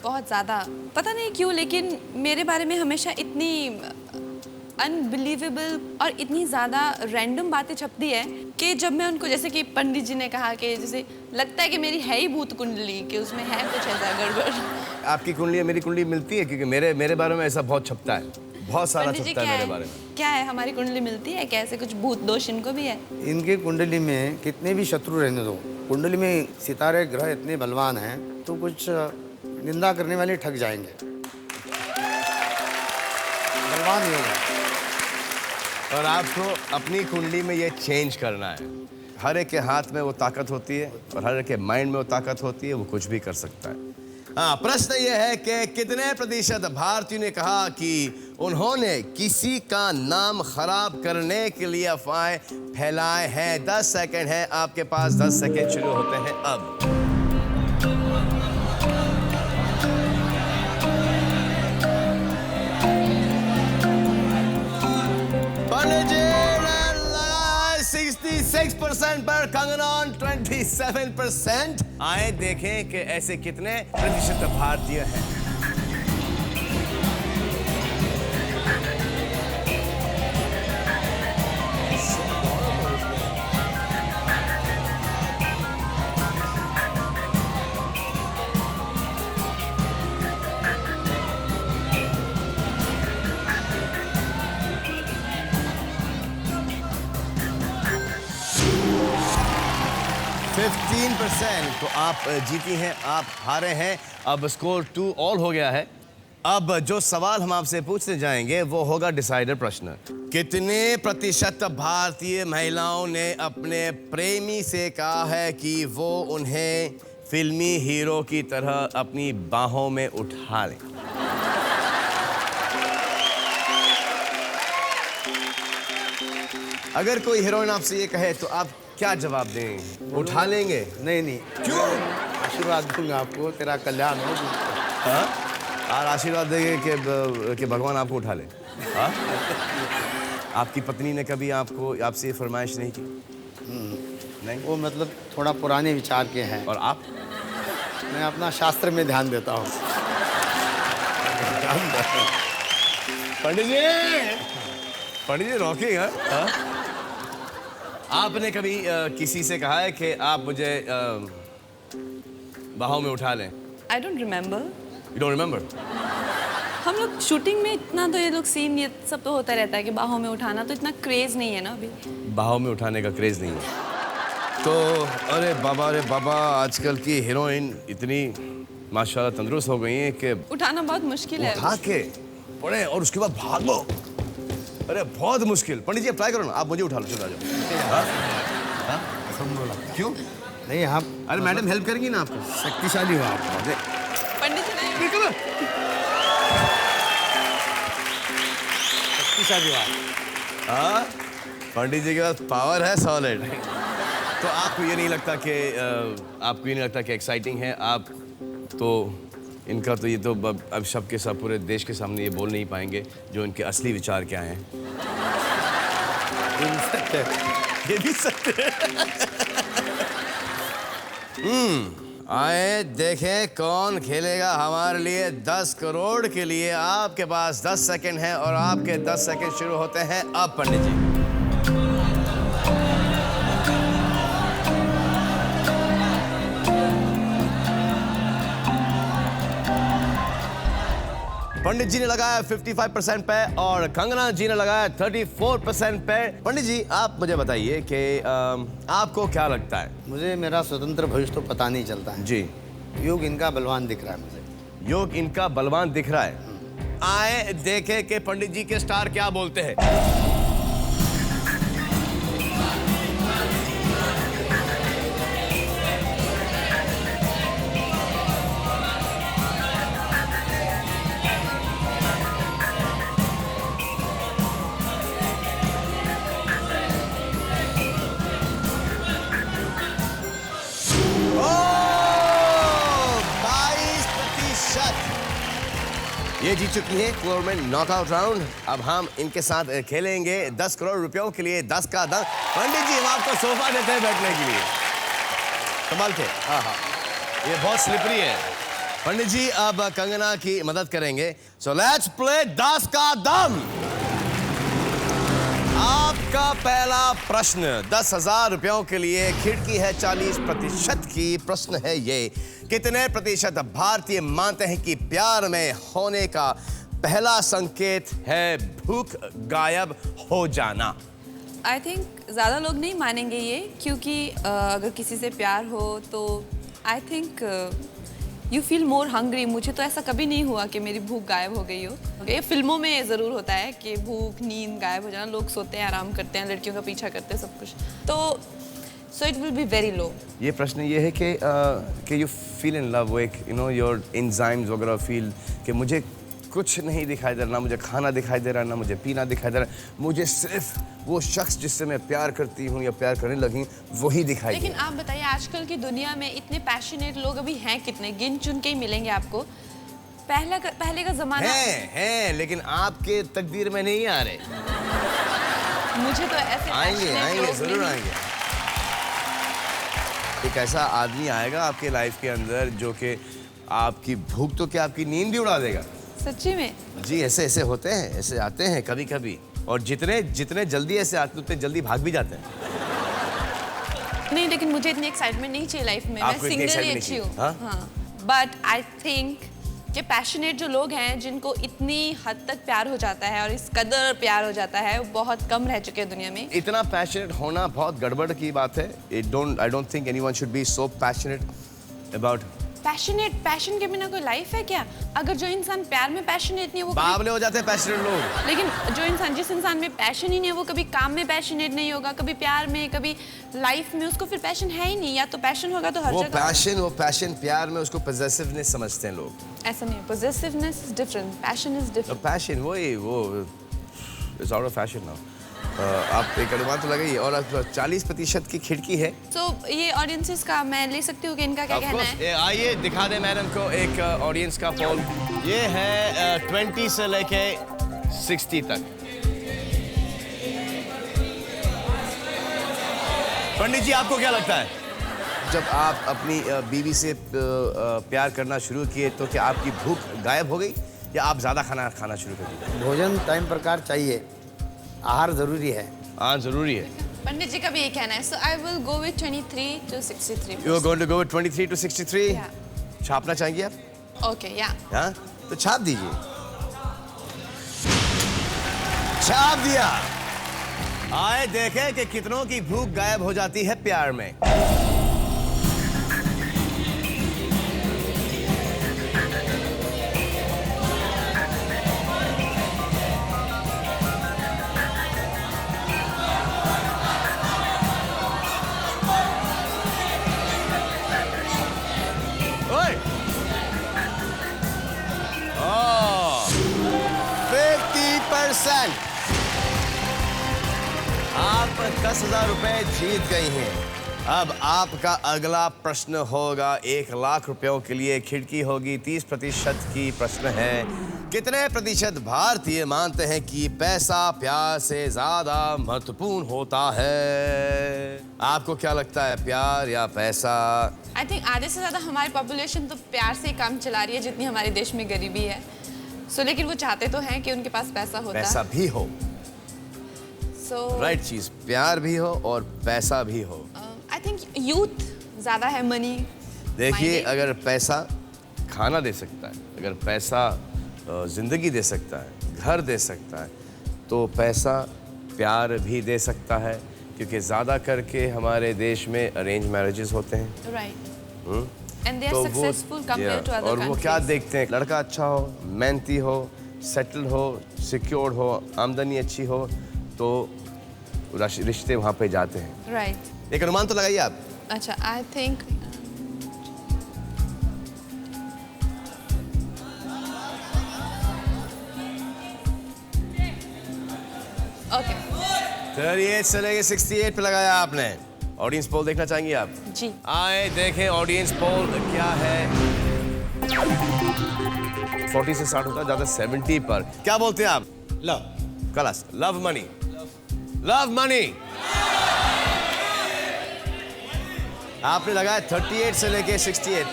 बहुत ज़्यादा, पता नहीं क्यों, लेकिन मेरे बारे में हमेशा इतनी अनबिलीवेबल और इतनी ज़्यादा रैंडम बातें छपती है कि जब मैं उनको, जैसे कि पंडित जी ने कहा कि जैसे लगता है कि मेरी है ही भूत कुंडली, कि उसमें है कुछ ऐसा गड़बड़, आपकी कुंडली मेरी कुंडली मिलती है? क्योंकि मेरे बारे में ऐसा बहुत छपता है, बहुत सारा पंडित जी छपता क्या है मेरे है बारे में। क्या है हमारी कुंडली मिलती है? कैसे कुछ भूत दोष इनको भी है? इनके कुंडली में कितने भी शत्रु रहने दो, कुंडली में सितारे ग्रह इतने बलवान हैं तो कुछ निंदा करने वाले ठग जाएंगे। बलवान योग है। और आपको अपनी कुंडली में ये चेंज करना है। हर एक के हाथ में वो ताकत होती है और हर एक के माइंड में वो ताकत होती है, वो कुछ भी कर सकता है। हाँ, प्रश्न ये है कि कितने प्रतिशत भारतीयों ने कहा कि उन्होंने किसी का नाम खराब करने के लिए अफवाहें फैलाए हैं? 10 सेकंड है आपके पास, 10 सेकंड शुरू होते हैं अब। पंडित जी ने लगाया 66% पर, कंगना 27%। आए देखें कि ऐसे कितने प्रतिशत भारतीय हैं। तो आप जीती हैं, आप हारे हैं। अब स्कोर 2 ऑल हो गया है। अब जो सवाल हम आपसे पूछने जाएंगे वो होगा डिसाइडर प्रश्न। कितने प्रतिशत भारतीय महिलाओं ने अपने प्रेमी से कहा है कि वो उन्हें फिल्मी हीरो की तरह अपनी बाहों में उठा लें? अगर कोई हीरोइन आपसे ये कहे तो आप क्या जवाब देंगे? उठा लेंगे? नहीं नहीं, क्यों? आशीर्वाद दूंगा आपको, तेरा कल्याण हो। हाँ? और आशीर्वाद देंगे कि भगवान आपको उठा ले। हाँ? आपकी पत्नी ने कभी आपसे ये फरमाइश नहीं की? नहीं। वो मतलब थोड़ा पुराने विचार के हैं। और आप? मैं अपना शास्त्र में ध्यान देता हूँ। पंडित जी रॉकिंग है। हाँ? आपने कभी किसी से कहा है कि आप मुझे बाहों में उठा लें? I don't remember. You don't remember? हम लोग शूटिंग में इतना तो ये लोग सीन ये सब तो होता रहता है कि बाहों में उठाना, तो इतना क्रेज नहीं है ना अभी। बाहों में उठाने का क्रेज नहीं है तो? अरे बाबा, आजकल की हीरोइन इतनी माशाल्लाह तंदुरुस्त हो गई हैं कि उठाना बहुत मुश्किल है। उठा के पड़े और उसके बाद भागो। अरे बहुत मुश्किल। पंडित जी आप ट्राई करो ना, आप मुझे उठा लो। चलो आ जाओ। हाँ? क्यों? नहीं आप, अरे मैडम हेल्प करेंगी ना आपको? शक्तिशाली हो आप। पंडित जी नहीं। शक्तिशाली हो आप। हाँ, पंडित जी के पास पावर है सॉलिड। तो आपको ये नहीं लगता कि एक्साइटिंग है? आप तो इनका तो ये तो अब सब के सब पूरे देश के सामने ये बोल नहीं पाएंगे जो इनके असली विचार क्या हैं। ये भी सत्य है। आए देखें कौन खेलेगा हमारे लिए 10 करोड़ के लिए। आपके पास 10 सेकंड है और आपके 10 सेकंड शुरू होते हैं अब। पंडित जी पंडित जी ने लगाया 55% पे और कंगना जी ने लगाया 34% पे। पंडित जी आप मुझे बताइए कि आपको क्या लगता है? मुझे मेरा स्वतंत्र भविष्य तो पता नहीं चलता है जी। योग इनका बलवान दिख रहा है मुझे। योग इनका बलवान दिख रहा है। आए देखें कि पंडित जी के स्टार क्या बोलते हैं। ये जीत चुकी है टूर्नामेंट नॉकआउट राउंड। अब हम इनके साथ खेलेंगे 10 करोड़ रुपयों के लिए 10 का दम। पंडित जी हम आपको सोफा देते हैं बैठने के लिए। संभाल के। हाँ, ये बहुत स्लिपरी है। पंडित जी अब कंगना की मदद करेंगे। सो लेट्स प्ले 10 का दम। आपका पहला प्रश्न 10,000 रुपयों के लिए खिड़की है 40% की। प्रश्न है ये, कितने प्रतिशत भारतीय मानते हैं कि प्यार में होने का पहला संकेत है भूख गायब हो जाना? आई थिंक ज़्यादा लोग नहीं मानेंगे ये, क्योंकि अगर किसी से प्यार हो तो I think you feel more hungry. मुझे तो ऐसा कभी नहीं हुआ कि मेरी भूख गायब हो गई हो। ये फिल्मों में ज़रूर होता है कि भूख नींद गायब हो जाना, लोग सोते हैं, आराम करते हैं, लड़कियों का पीछा करते हैं, सब कुछ। तो so it will be very low. ये प्रश्न ये है कि यू फील इन लव, एक यू नो योर एंजाइम्स वगैरह फील कि मुझे कुछ नहीं दिखाई दे रहा, ना मुझे खाना दिखाई दे रहा, ना मुझे पीना दिखाई दे रहा, मुझे सिर्फ वो शख्स जिससे मैं प्यार करती हूँ या प्यार करने लगी वही दिखाई दे लेकिन रहा। आप बताइए, आजकल की दुनिया में इतने पैशनेट लोग अभी हैं कितने? गिन चुन के ही मिलेंगे आपको। पहले का जमाना हैं, लेकिन आपके तकदीर में नहीं आ रहे। मुझे तो ऐसे आएंगे passionate लोग जरूर नहीं- आएंगे। एक ऐसा आदमी आएगा आपके लाइफ के अंदर जो कि आपकी भूख तो क्या आपकी नींद भी उड़ा देगा। सच्ची में? जी, ऐसे होते हैं, ऐसे आते हैं कभी कभी, और जितने जल्दी ऐसे आते हैं उतने जल्दी भाग भी जाते हैं। नहीं, लेकिन मुझे इतनी एक्साइटमेंट नहीं चाहिए लाइफ में। मैं आपको इतनी सिंगल ही excitement अच्छी नहीं हूँ। चाहिए, हाँ, बट आई थिंक कि पैशनेट जो लोग हैं, जिनको इतनी हद तक प्यार हो जाता है और इस कदर प्यार हो जाता है, वो बहुत कम रह चुके हैं दुनिया में। इतना पैशनेट होना बहुत गड़बड़ की बात है। आई don't think anyone should be so passionate about. Passion के बिना कोई लाइफ है क्या? अगर जो इंसान प्यार में पैशनेट नहीं है वो बावले हो जाते हैं पैशनेट लोग। लेकिन जिस इंसान में पैशन ही नहीं है, वो कभी काम में पैशनेट नहीं होगा, कभी प्यार में, कभी लाइफ में, उसको फिर पैशन है ही नहीं। या तो पैशन होगा तो हर वो जगह। पैशन प्यार में उसको पॉजेसिवनेस समझते हैं लोग। ऐसा नहीं है, possessiveness is different, passion is different. Passion वो it's out of fashion now. आप एक अनुमान तो लगाइए। और 40% की खिड़की है। तो ये ऑडियंसेस का मैं ले सकती हूँ कि इनका क्या Of कहना course, है? आइए दिखा दें मैडम को एक ऑडियंस का पोल। ये है 20 से लेके 60 तक। पंडित जी, आपको क्या लगता है, जब आप अपनी बीवी से प्यार करना शुरू किए तो क्या आपकी भूख गायब हो गई या आप ज्यादा खाना शुरू कर दिए? भोजन टाइम प्रकार चाहिए, आहार जरूरी है। हाँ, जरूरी है। पंडित जी का भी ये कहना है। So I will go with 23 to 63। You are going to go with 23 to 63? Yeah. छापना चाहेंगे आप? ओके, या। हाँ, तो छाप दीजिए। छाप दिया। आए देखें कि कितनों की भूख गायब हो जाती है प्यार में। ओए! 50%। आप 10,000 रुपए जीत गई हैं। अब आपका अगला प्रश्न होगा 1,00,000 रुपयों के लिए। खिड़की होगी 30% की। प्रश्न है, कितने प्रतिशत भारतीय मानते हैं कि पैसा प्यार से ज्यादा महत्वपूर्ण होता है? आपको क्या लगता है, प्यार या पैसा? आई थिंक आधे से ज़्यादा हमारी पॉपुलेशन तो प्यार से ही काम चला रही है, जितनी हमारे देश में गरीबी है। सो लेकिन वो चाहते तो हैं कि उनके पास पैसा होता पैसा भी हो, सो राइट चीज, प्यार भी हो और पैसा भी हो। आई थिंक यूथ ज़्यादा है मनी। देखिए, अगर पैसा खाना दे सकता है, अगर पैसा जिंदगी दे सकता है, घर दे सकता है, तो पैसा प्यार भी दे सकता है। क्योंकि ज़्यादा करके हमारे देश में अरेंज मैरिजेस होते हैं। राइट। एंड दे आर तो सक्सेसफुल कंपेयर टू अदर और वो क्या देखते हैं, लड़का अच्छा हो, मेहनती हो, सेटल हो, सिक्योर्ड हो, आमदनी अच्छी हो, तो रिश्ते वहाँ पे जाते हैं। राइट। एक अनुमान तो लगाइए आप। अच्छा, आई थिंक ओके 38 से लेके 68 पे लगाया आपने। ऑडियंस पोल देखना चाहेंगे आप? जी। आए देखें ऑडियंस पोल क्या है। 40 से 60 होता है, ज्यादा 70 पर। क्या बोलते हैं आप? Love. Class, love money, love money. आपने लगाया 38 से लेके 68,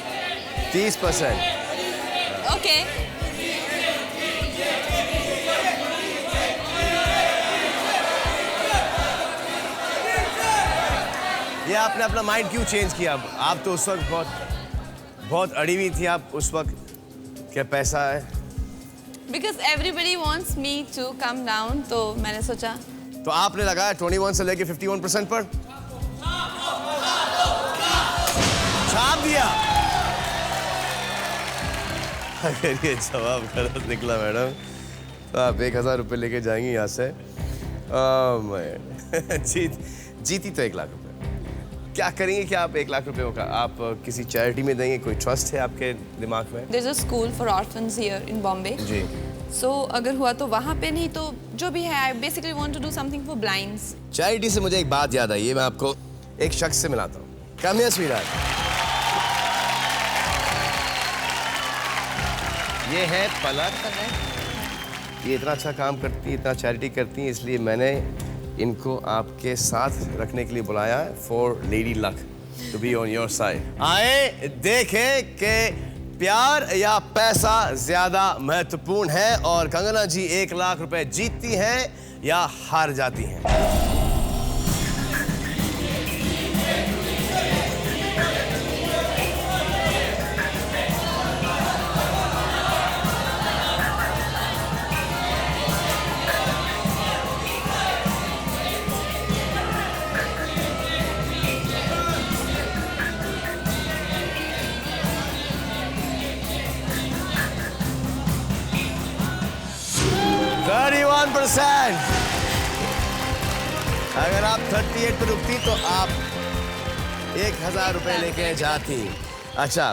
30%। ओके। आपने अपना माइंड क्यों चेंज किया? आप तो उस वक्त बहुत अड़ी हुई थी आप उस वक्त, क्या पैसा है? Because everybody wants me to come down, तो मैंने सोचा। तो आपने लगाया 21 से लेके 51% पर, छाप दिया। अगर ये जवाब गलत निकला मैडम तो आप 1000 रुपये लेके जाएंगी यहाँ से। जीती तो 1 लाख रुपए। क्या करेंगे? क्या आप 1 लाख रुपए का आप किसी चैरिटी में देंगे? कोई ट्रस्ट है आपके दिमाग में? There is a school for orphans here in Bombay. जी। सो अगर हुआ तो वहाँ पे, नहीं तो जो भी है, I basically want to do something for blinds. Charity से मुझे एक बात याद आई है, मैं आपको एक शख्स से मिलाता हूँ। Come here sweetheart. ये है पलक। ये इतना अच्छा काम करती है, इतना चैरिटी करती है, इसलिए मैंने इनको आपके साथ रखने के लिए बुलाया है, for lady luck to be on your side. आए देखें कि प्यार या पैसा ज्यादा महत्वपूर्ण है और कंगना जी 1 लाख रुपए जीतती हैं या हार जाती हैं। अगर आप 38 पर रुकती तो आप 1000 रुपए लेके जाती। अच्छा,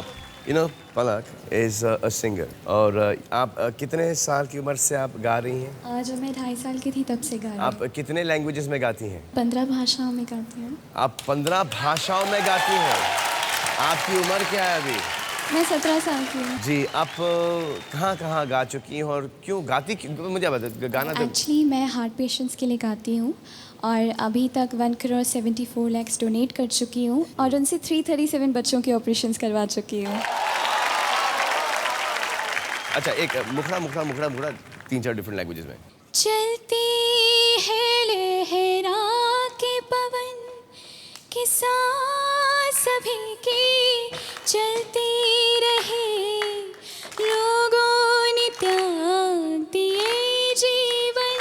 पलक इज अ सिंगर और आप कितने साल की उम्र से आप गा रही हैं? जब मैं 2.5 साल की थी तब से गा रही हूँ। आप कितने लैंग्वेजेस में गाती हैं? 15 भाषाओं में गाती हूँ। आप 15 भाषाओं में गाती हैं। आपकी उम्र क्या है अभी? मैं 17 साल की हूँ। जी, आप कहाँ गा चुकी हैं और क्यों गाती? मुझे बता, गाना तो एक्चुअली मैं हार्ट पेशेंट्स के लिए गाती हूँ और अभी तक 1,74 लाख डोनेट कर चुकी हूँ और उनसे 337 बच्चों के ऑपरेशंस करवा चुकी हूँ। अच्छा, एक मुखड़ा 3-4 डिफरेंट लैंग्वेजेस में। चलती है लहरा के पवन के साथ सभी की चलती रहे, लोगों ने त्याग दिए जीवन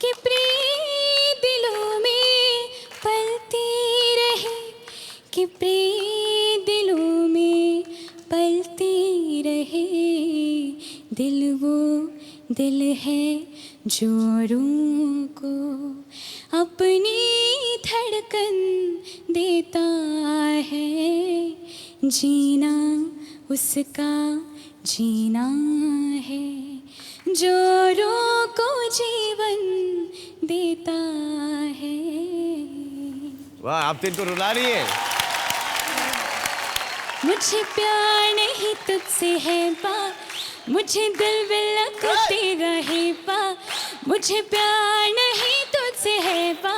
के प्रिय दिलों में पलती रहे, कि प्रिय दिलों में पलती रहे। दिल वो दिल है जो रूह को अपनी धड़कन देता है, जीना उसका जीना है, जो रूह को जीवन देता है। वाह, आप तो इनको रुला रही हैं। मुझे प्यार नहीं तुझसे है बा, मुझे दिल विला को तेरा है बा, मुझे प्यार नहीं तुझसे है बा,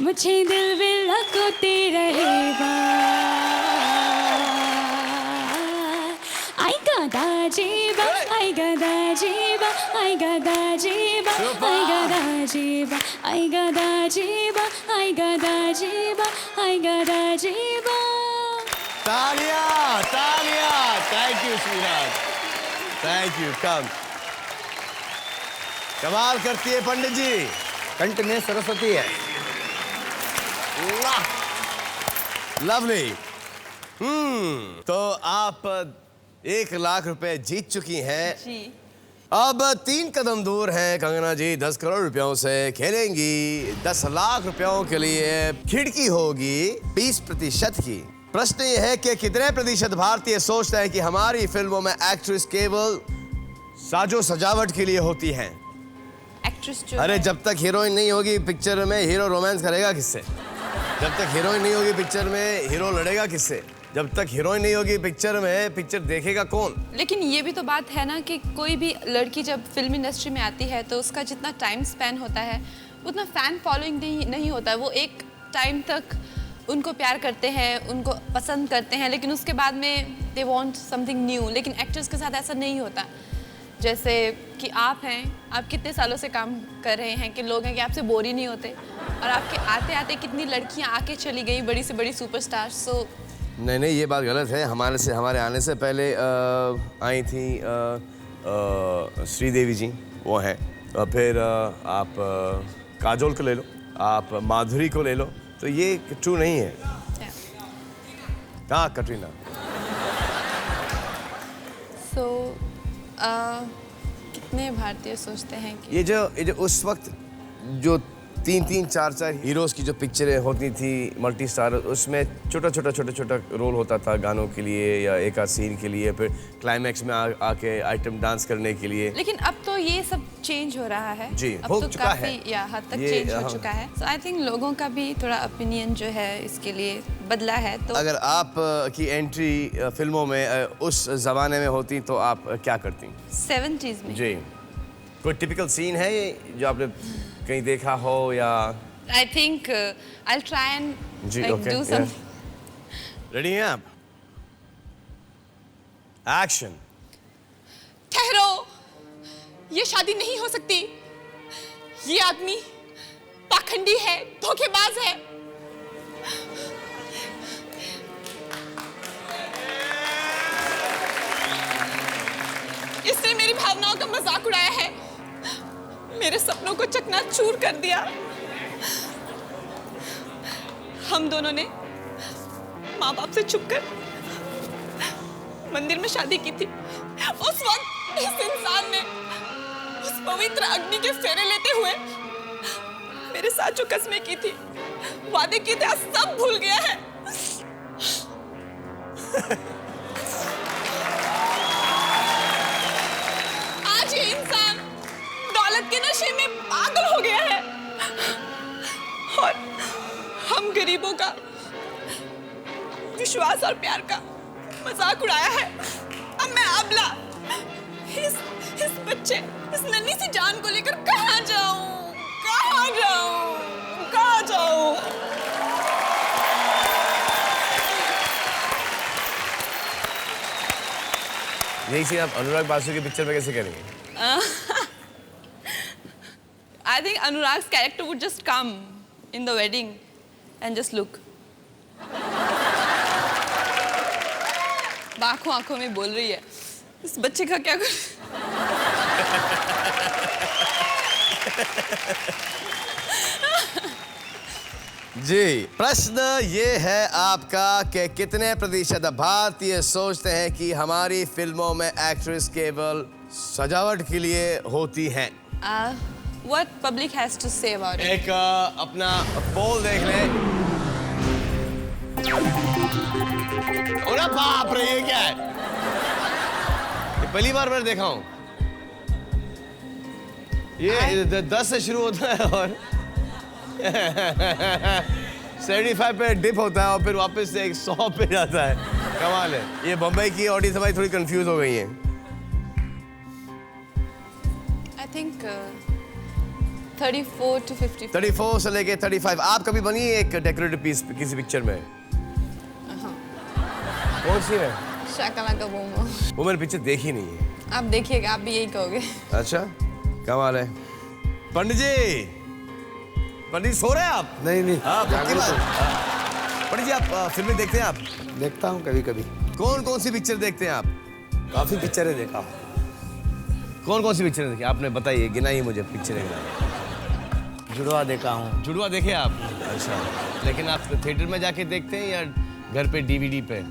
मुझे दिल विला को तेरा है बा। आई गदा जीवा, आई गदा जीवा, आई गदा जीवा, आई गदा जीवा, आई गदा जीवा, आई गदा जीवा, आई गदा जीवा। तालियां, तालियां। Thank you Srinath, thank you. कमाल करती है पंडित जी, कंठ में सरस्वती है। लवली। तो आप 1 लाख रुपए जीत चुकी हैं। जी। अब 3 कदम दूर हैं कंगना जी 10 करोड़ रुपयों से खेलेंगी। 10 लाख रुपयों के लिए खिड़की होगी 20% की। प्रश्न ये है कि कितने प्रतिशत भारतीय सोचते हैं कि हमारी फिल्मों में एक्ट्रेस केवल साजो सजावट के लिए होती हैं? एक्ट्रेस जो अरे है, जब तक हीरोइन नहीं होगी पिक्चर में हीरो रोमांस करेगा किससे? जब तक हीरोइन नहीं होगी पिक्चर में हीरो लड़ेगा किससे? जब तक हीरोइन नहीं होगी पिक्चर में पिक्चर देखेगा कौन? लेकिन ये भी तो बात है ना कि कोई भी लड़की जब फिल्म इंडस्ट्री में आती है तो उसका जितना टाइम स्पेन होता है उतना फैन फॉलोइंग नहीं होता है। वो एक टाइम तक उनको प्यार करते हैं, उनको पसंद करते हैं, लेकिन उसके बाद में दे वांट समथिंग न्यू। लेकिन एक्टर्स के साथ ऐसा नहीं होता। जैसे कि आप हैं, आप कितने सालों से काम कर रहे हैं कि लोग हैं कि आपसे बोर ही नहीं होते, और आपके आते आते कितनी लड़कियां आके चली गई, बड़ी से बड़ी सुपरस्टार। सो नहीं, ये बात गलत है। हमारे आने से पहले आई थी श्रीदेवी जी, वो हैं। और फिर आप काजोल को ले लो, आप माधुरी को ले लो, तो ये ट्रू नहीं है। हाँ, कटरीना। सो कितने भारतीय सोचते हैं कि ये जो उस वक्त जो 3-3, 4-4 हीरोज़ की जो पिक्चरें होती थी मल्टी स्टार, उसमें छोटा रोल होता था गानों के लिए या एक आध सीन के लिए, फिर क्लाइमैक्स में आके आइटम डांस करने के लिए। लेकिन अब तो ये सब चेंज हो रहा है जी, अब हो तो चुका काफी है। या हद तक ये, चेंज हो हाँ। चुका है। सो आई थिंक लोगों का भी थोड़ा ओपिनियन जो है इसके लिए बदला है। तो अगर आप की एंट्री फिल्मों में उस जमाने में होती तो आप क्या करती? 70s में जी, कोई टिपिकल सीन है ये जो आपने कहीं देखा हो या? I think I will try and जी, लाइक ओके, डू या। समथिंग। रेडी हैं आप? एक्शन। ठहरो, ये शादी नहीं हो सकती। ये आदमी पाखंडी है, धोखेबाज है। इसने मेरी भावनाओं का मजाक उड़ाया है, मेरे सपनों को चकनाचूर कर दिया। हम दोनों ने माँ बाप से छुपकर मंदिर में शादी की थी। उस वक्त इस इंसान ने उस पवित्र अग्नि के फेरे लेते हुए मेरे साथ जो कस्में की थी, वादे किए थे, आज सब भूल गया है। आज ये इंसान दौलत के नशे में पागल हो गया है और हम गरीबों का विश्वास और प्यार का मजाक उड़ाया है। अब मैं अबला इस बच्चे, इस नन्ही सी जान को लेकर कहाँ जाऊं? यही सीन आप अनुराग बासु की पिक्चर में कैसे करेंगे? I think Anurag's character would just come in the wedding and just look. आंखों में बोल रही है, इस बच्चे का क्या कर? जी, प्रश्न ये है आपका कि कितने प्रतिशत भारतीय सोचते हैं कि हमारी फिल्मों में एक्ट्रेस केवल सजावट के लिए होती हैं? What public has to say about it? एक अपना पोल देख लें। अरे बाप रे, ये क्या है? ये पहली बार मैंने देखा हूँ। ये 10 से शुरू होता है और 75 पे डिप होता है और फिर वापस से 100 पे जाता है। कमाल है। ये बम्बई की ऑडियंस हमारी थोड़ी कंफ्यूज हो गई है। I think 34 to 54. 34 से लेके 35। आप कभी बनी एक डेकोरेटिव पीस किसी पिक्चर में? कौन सी है? Shakalaka boom boom. वो मैंने पिक्चर देखी नहीं है। आप देखिएगा, आप भी यही कहोगे। अच्छा, कमाल है। पंडित जी सो रहे हैं आप? नहीं हाँ, पक्की बात। पंडित जी, आप फिल्में देखते हैं आप? देखता हूँ कभी कभी। कौन सी पिक्चर देखते हैं आप? काफ़ी पिक्चरें देखा हूँ। कौन सी पिक्चर देखी आपने? बताइए, गिनाइए मुझे पिक्चरें गिनाइए। जुड़वा देखा हूँ। जुड़वा देखे आप? अच्छा, लेकिन आप थिएटर में जाके देखते हैं या घर पे डीवीडी पे?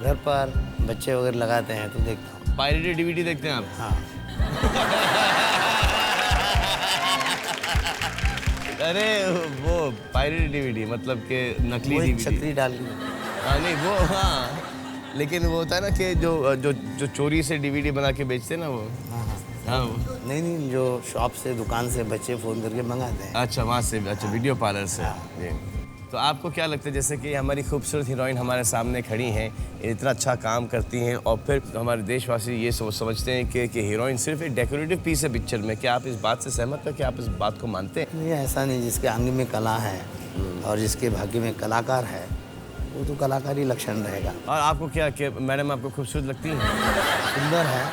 घर पर बच्चे वगैरह लगाते हैं तो देखता हूँ। पायरेटेड डीवीडी देखते हैं आप? हाँ। अरे वो पायरेटेड डीवीडी मतलब के नकली वही डीवीडी। छतरी डाल के। हाँ, नहीं वो, हाँ, लेकिन वो होता है ना कि जो चोरी से डीवीडी बना के बेचते हैं ना वो। हाँ वो। नहीं, जो शॉप से, दुकान से बच्चे फ़ोन करके मंगाते हैं। अच्छा, वहाँ से, अच्छा, वीडियो पार्लर से। जी। तो आपको क्या लगता है, जैसे कि हमारी खूबसूरत हीरोइन हमारे सामने खड़ी हैं, इतना अच्छा काम करती हैं और फिर हमारे देशवासी ये समझते हैं कि हीरोइन सिर्फ एक डेकोरेटिव पीस है पिक्चर में। क्या आप इस बात से सहमत हैं? क्या आप इस बात को मानते हैं? नहीं, ऐसा नहीं। जिसके अंग में कला है और जिसके भाग्य में कलाकार है, वो तो कलाकारी लक्षण रहेगा। और आपको क्या मैडम आपको खूबसूरत लगती हैं? सुंदर है,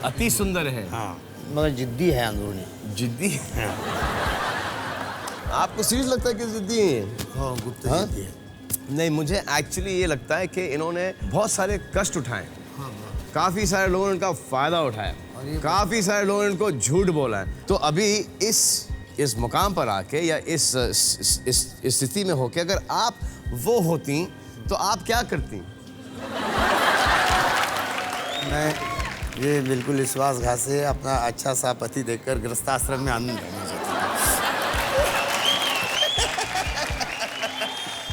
अति सुंदर है। हाँ, मगर जिद्दी है अंदरूनी। जिद्दी है। आपको सीरियस लगता है कि जिद्दी है? हाँ, गुप्त हाँ? जिद्दी है। नहीं, मुझे एक्चुअली ये लगता है कि इन्होंने बहुत सारे कष्ट उठाए, काफी सारे लोगों ने इनका फायदा उठाया, काफी सारे लोगों ने इनको झूठ बोला है। तो अभी इस मुकाम पर आके या इस स्थिति में होके अगर आप वो होती तो आप क्या करती? मैं ये बिल्कुल विश्वासघात से अपना अच्छा सा पति देखकर गृहस्थाश्रम में आनंद लेना चाहता हूँ।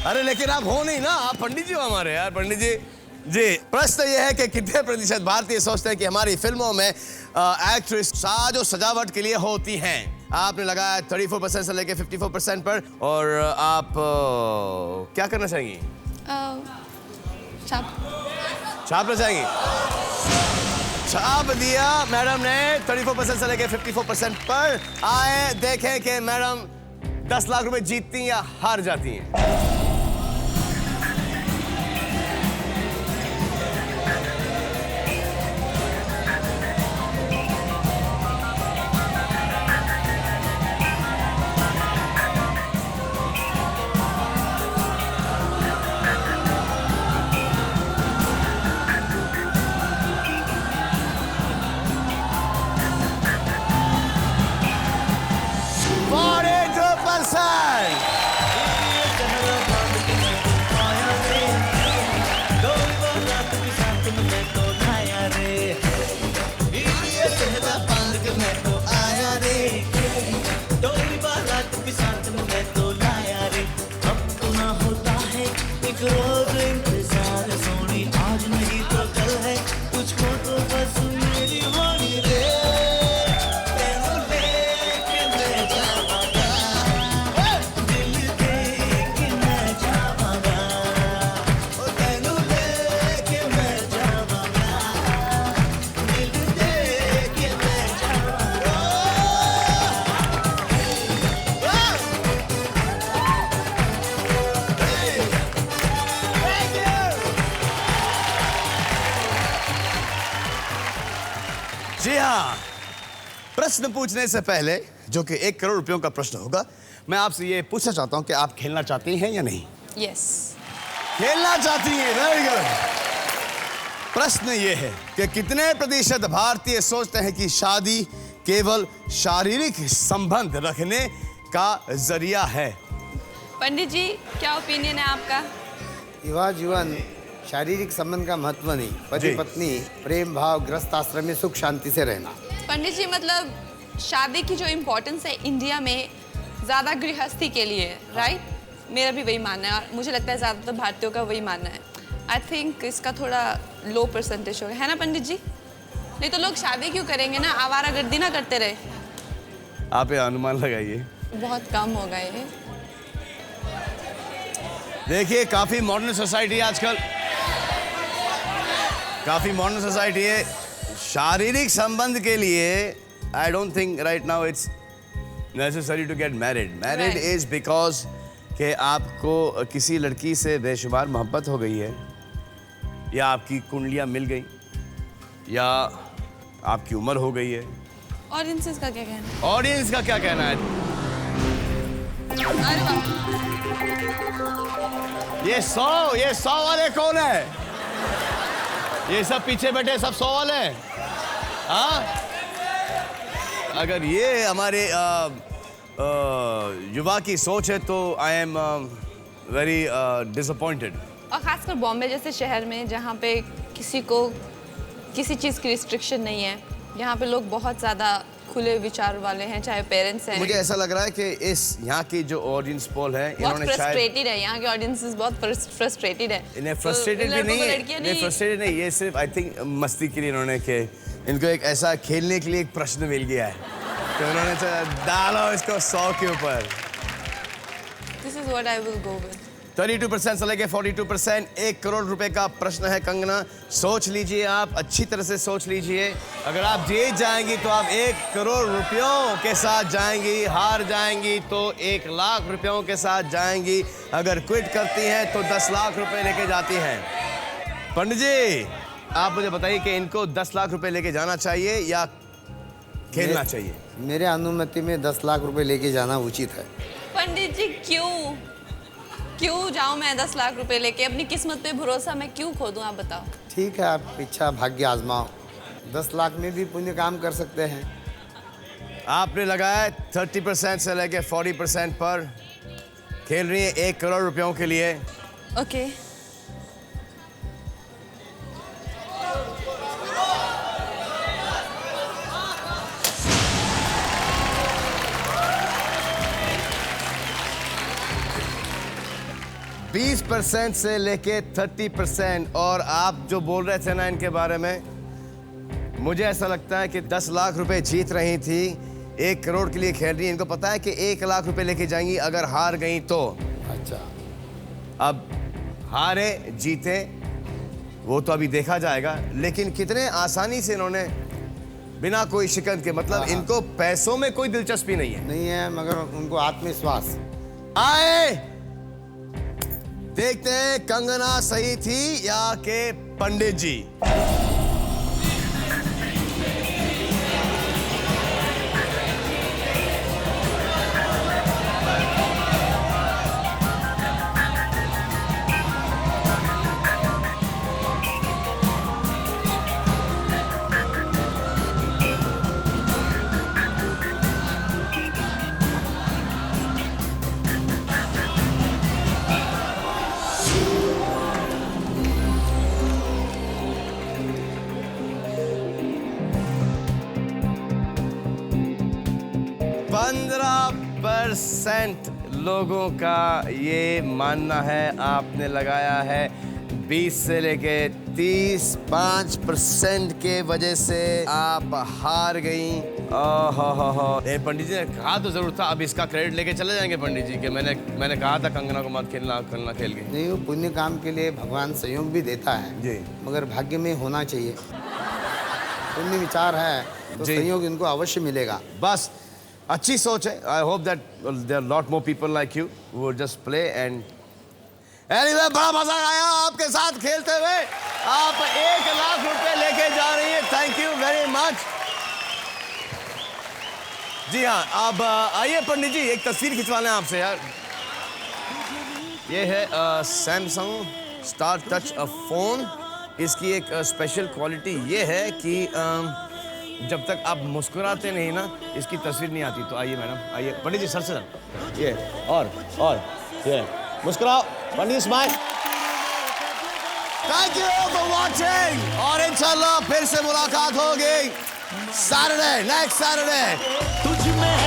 अरे लेकिन आप हो नहीं ना, आप पंडित जी हो हमारे यार। पंडित जी जी, प्रश्न ये है कि कितने प्रतिशत भारतीय सोचते हैं कि हमारी फिल्मों में एक्ट्रेस साज और सजावट के लिए होती हैं? आपने लगाया 34% से लेके 54% पर। और आप क्या करना चाहेंगी? छापना चाहेंगी? छाप दिया मैडम ने 34% से लेके 54% पर। आए देखें कि मैडम 10 लाख रुपए जीतती या हार जाती हैं। जी हाँ, प्रश्न पूछने से पहले, जो कि 1 करोड़ रुपयों का प्रश्न होगा, मैं आपसे ये पूछना चाहता हूँ कि आप खेलना चाहती हैं या नहीं? यस। खेलना चाहती हैं, वेरी गुड। प्रश्न ये है कि कितने प्रतिशत भारतीय सोचते हैं कि शादी केवल शारीरिक संबंध रखने का जरिया है? पंडित जी, क्या ओपिनियन है आपका? विवाह जीवन शारीरिक संबंध का महत्व नहीं, पति पत्नी प्रेम भाव गृहस्थ आश्रम में सुख शांति से रहना। पंडित जी, मतलब शादी की जो इम्पोर्टेंस है इंडिया में ज़्यादा गृहस्थी के लिए है, राइट? मेरा भी वही मानना है और मुझे लगता है ज़्यादातर भारतीयों का वही मानना है। आई थिंक इसका थोड़ा लो परसेंटेज होगा, है ना पंडित जी? नहीं तो लोग शादी क्यों करेंगे ना, आवारागर्दी ना करते रहे। आप ये अनुमान लगाइए। बहुत कम होगा ये। देखिए, काफी मॉडर्न सोसाइटी है आजकल, काफी मॉडर्न सोसाइटी है। शारीरिक संबंध के लिए I don't think right now it's necessary to get married. Married is because कि आपको किसी लड़की से बेशुमार मोहब्बत हो गई है, या आपकी कुंडलियां मिल गई, या आपकी उम्र हो गई है। ऑडियंसेस का क्या कहना है? ऑडियंस का क्या कहना है? अरे वाह, ये 100 वाले कौन है? ये सब पीछे बैठे सब 100 वाले हैं? हाँ, अगर ये हमारे युवा की सोच है तो आई एम वेरी डिसअपॉइंटेड। और खासकर बॉम्बे जैसे शहर में जहाँ पे किसी को किसी चीज़ की रिस्ट्रिक्शन नहीं है, यहाँ पे लोग बहुत ज़्यादा खुले विचार वाले हैं, चाहे पेरेंट्स हैं। मुझे ऐसा लग रहा है कि इस यहाँ की जो ऑडियंस पोल है, बहुत इन्होंने शायद फ्रस्ट्रेटेड है, यहाँ के ऑडियंसेस बहुत फ्रस्ट्रेटेड है। इन्हें फ्रस्ट्रेटेड भी नहीं है, इन्हें फ्रस्ट्रेटेड नहीं, ये सिर्फ आई थिंक मस्ती के लिए इन्होंने के इनको एक ऐसा खेलने के लिए एक प्रश्न मिल गया है, तो उन्होंने डालो इसको 100 के ऊपर। This is what I will go with. 32% से लेके 42%, 1 करोड़ रुपए का प्रश्न है। कंगना, सोच लीजिए, आप अच्छी तरह से सोच लीजिए। अगर आप जीत जाएंगी तो आप 1 करोड़ रुपयों के साथ जाएंगी, हार जाएंगी तो 1 लाख रुपयों के साथ जाएंगी, अगर क्विट करती हैं तो 10 लाख रुपए लेके जाती हैं। पंडित जी, आप मुझे बताइए कि इनको 10 लाख रुपए लेके जाना चाहिए या खेलना चाहिए? मेरे अनुमति में 10 लाख रुपए लेके जाना उचित है। पंडित जी क्यों जाऊं मैं 10 लाख रुपए लेके? अपनी किस्मत पे भरोसा मैं क्यों खो दूं? आप बताओ। ठीक है, आप इच्छा भाग्य आजमाओ। 10 लाख में भी पुण्य काम कर सकते हैं। आपने लगाया 30% से लेके 40% पर, खेल रही है 1 करोड़ रुपयों के लिए। ओके। बीस % से लेके 30%। और आप जो बोल रहे थे ना इनके बारे में, मुझे ऐसा लगता है कि 10 लाख रुपए जीत रही थी, 1 करोड़ के लिए खेल रही है। इनको पता है कि 1 लाख रुपए लेके जाएंगी, अगर हार गई तो। अच्छा, अब हारे जीते वो तो अभी देखा जाएगा, लेकिन कितने आसानी से इन्होंने बिना कोई शिकन के, मतलब इनको पैसों में कोई दिलचस्पी नहीं है, मगर उनको आत्मविश्वास। आए देखते हैं कंगना सही थी या के पंडित जी। % लोगों का ये मानना है, आपने लगाया है 20 से लेके 30, 5% के वजह से आप हार गई। पंडित जी ने कहा तो जरूर था, अब इसका क्रेडिट लेके चले जाएंगे पंडित जी के मैंने कहा था कंगना को मत खेलना खेल के। नहीं, वो पुण्य काम के लिए भगवान सहयोग भी देता है जी, मगर भाग्य में होना चाहिए। पुण्य विचार है तो सहयोग इनको अवश्य मिलेगा। बस अच्छी सोच है। I hope that there are lot more people like you who would just play and anyway, बड़ा मजा आया आपके साथ खेलते हुए। आप 1 लाख रुपए लेके जा रही हैं। Thank you very much. जी हाँ, अब आइए पंडित जी, एक तस्वीर खिंचवाना है आपसे यार। ये है सैमसंग स्टार टच फोन। इसकी एक स्पेशल क्वालिटी ये है कि जब तक आप मुस्कुराते नहीं ना, इसकी तस्वीर नहीं आती। तो आइए मैडम, आइए पंडित जी, सर से सर, ये और ये मुस्कुराओ Pandit ji, smile. Thank you for watching, और इंशाल्लाह फिर से मुलाकात होगी सैटरडे, नेक्स्ट सैटरडे। तुझ में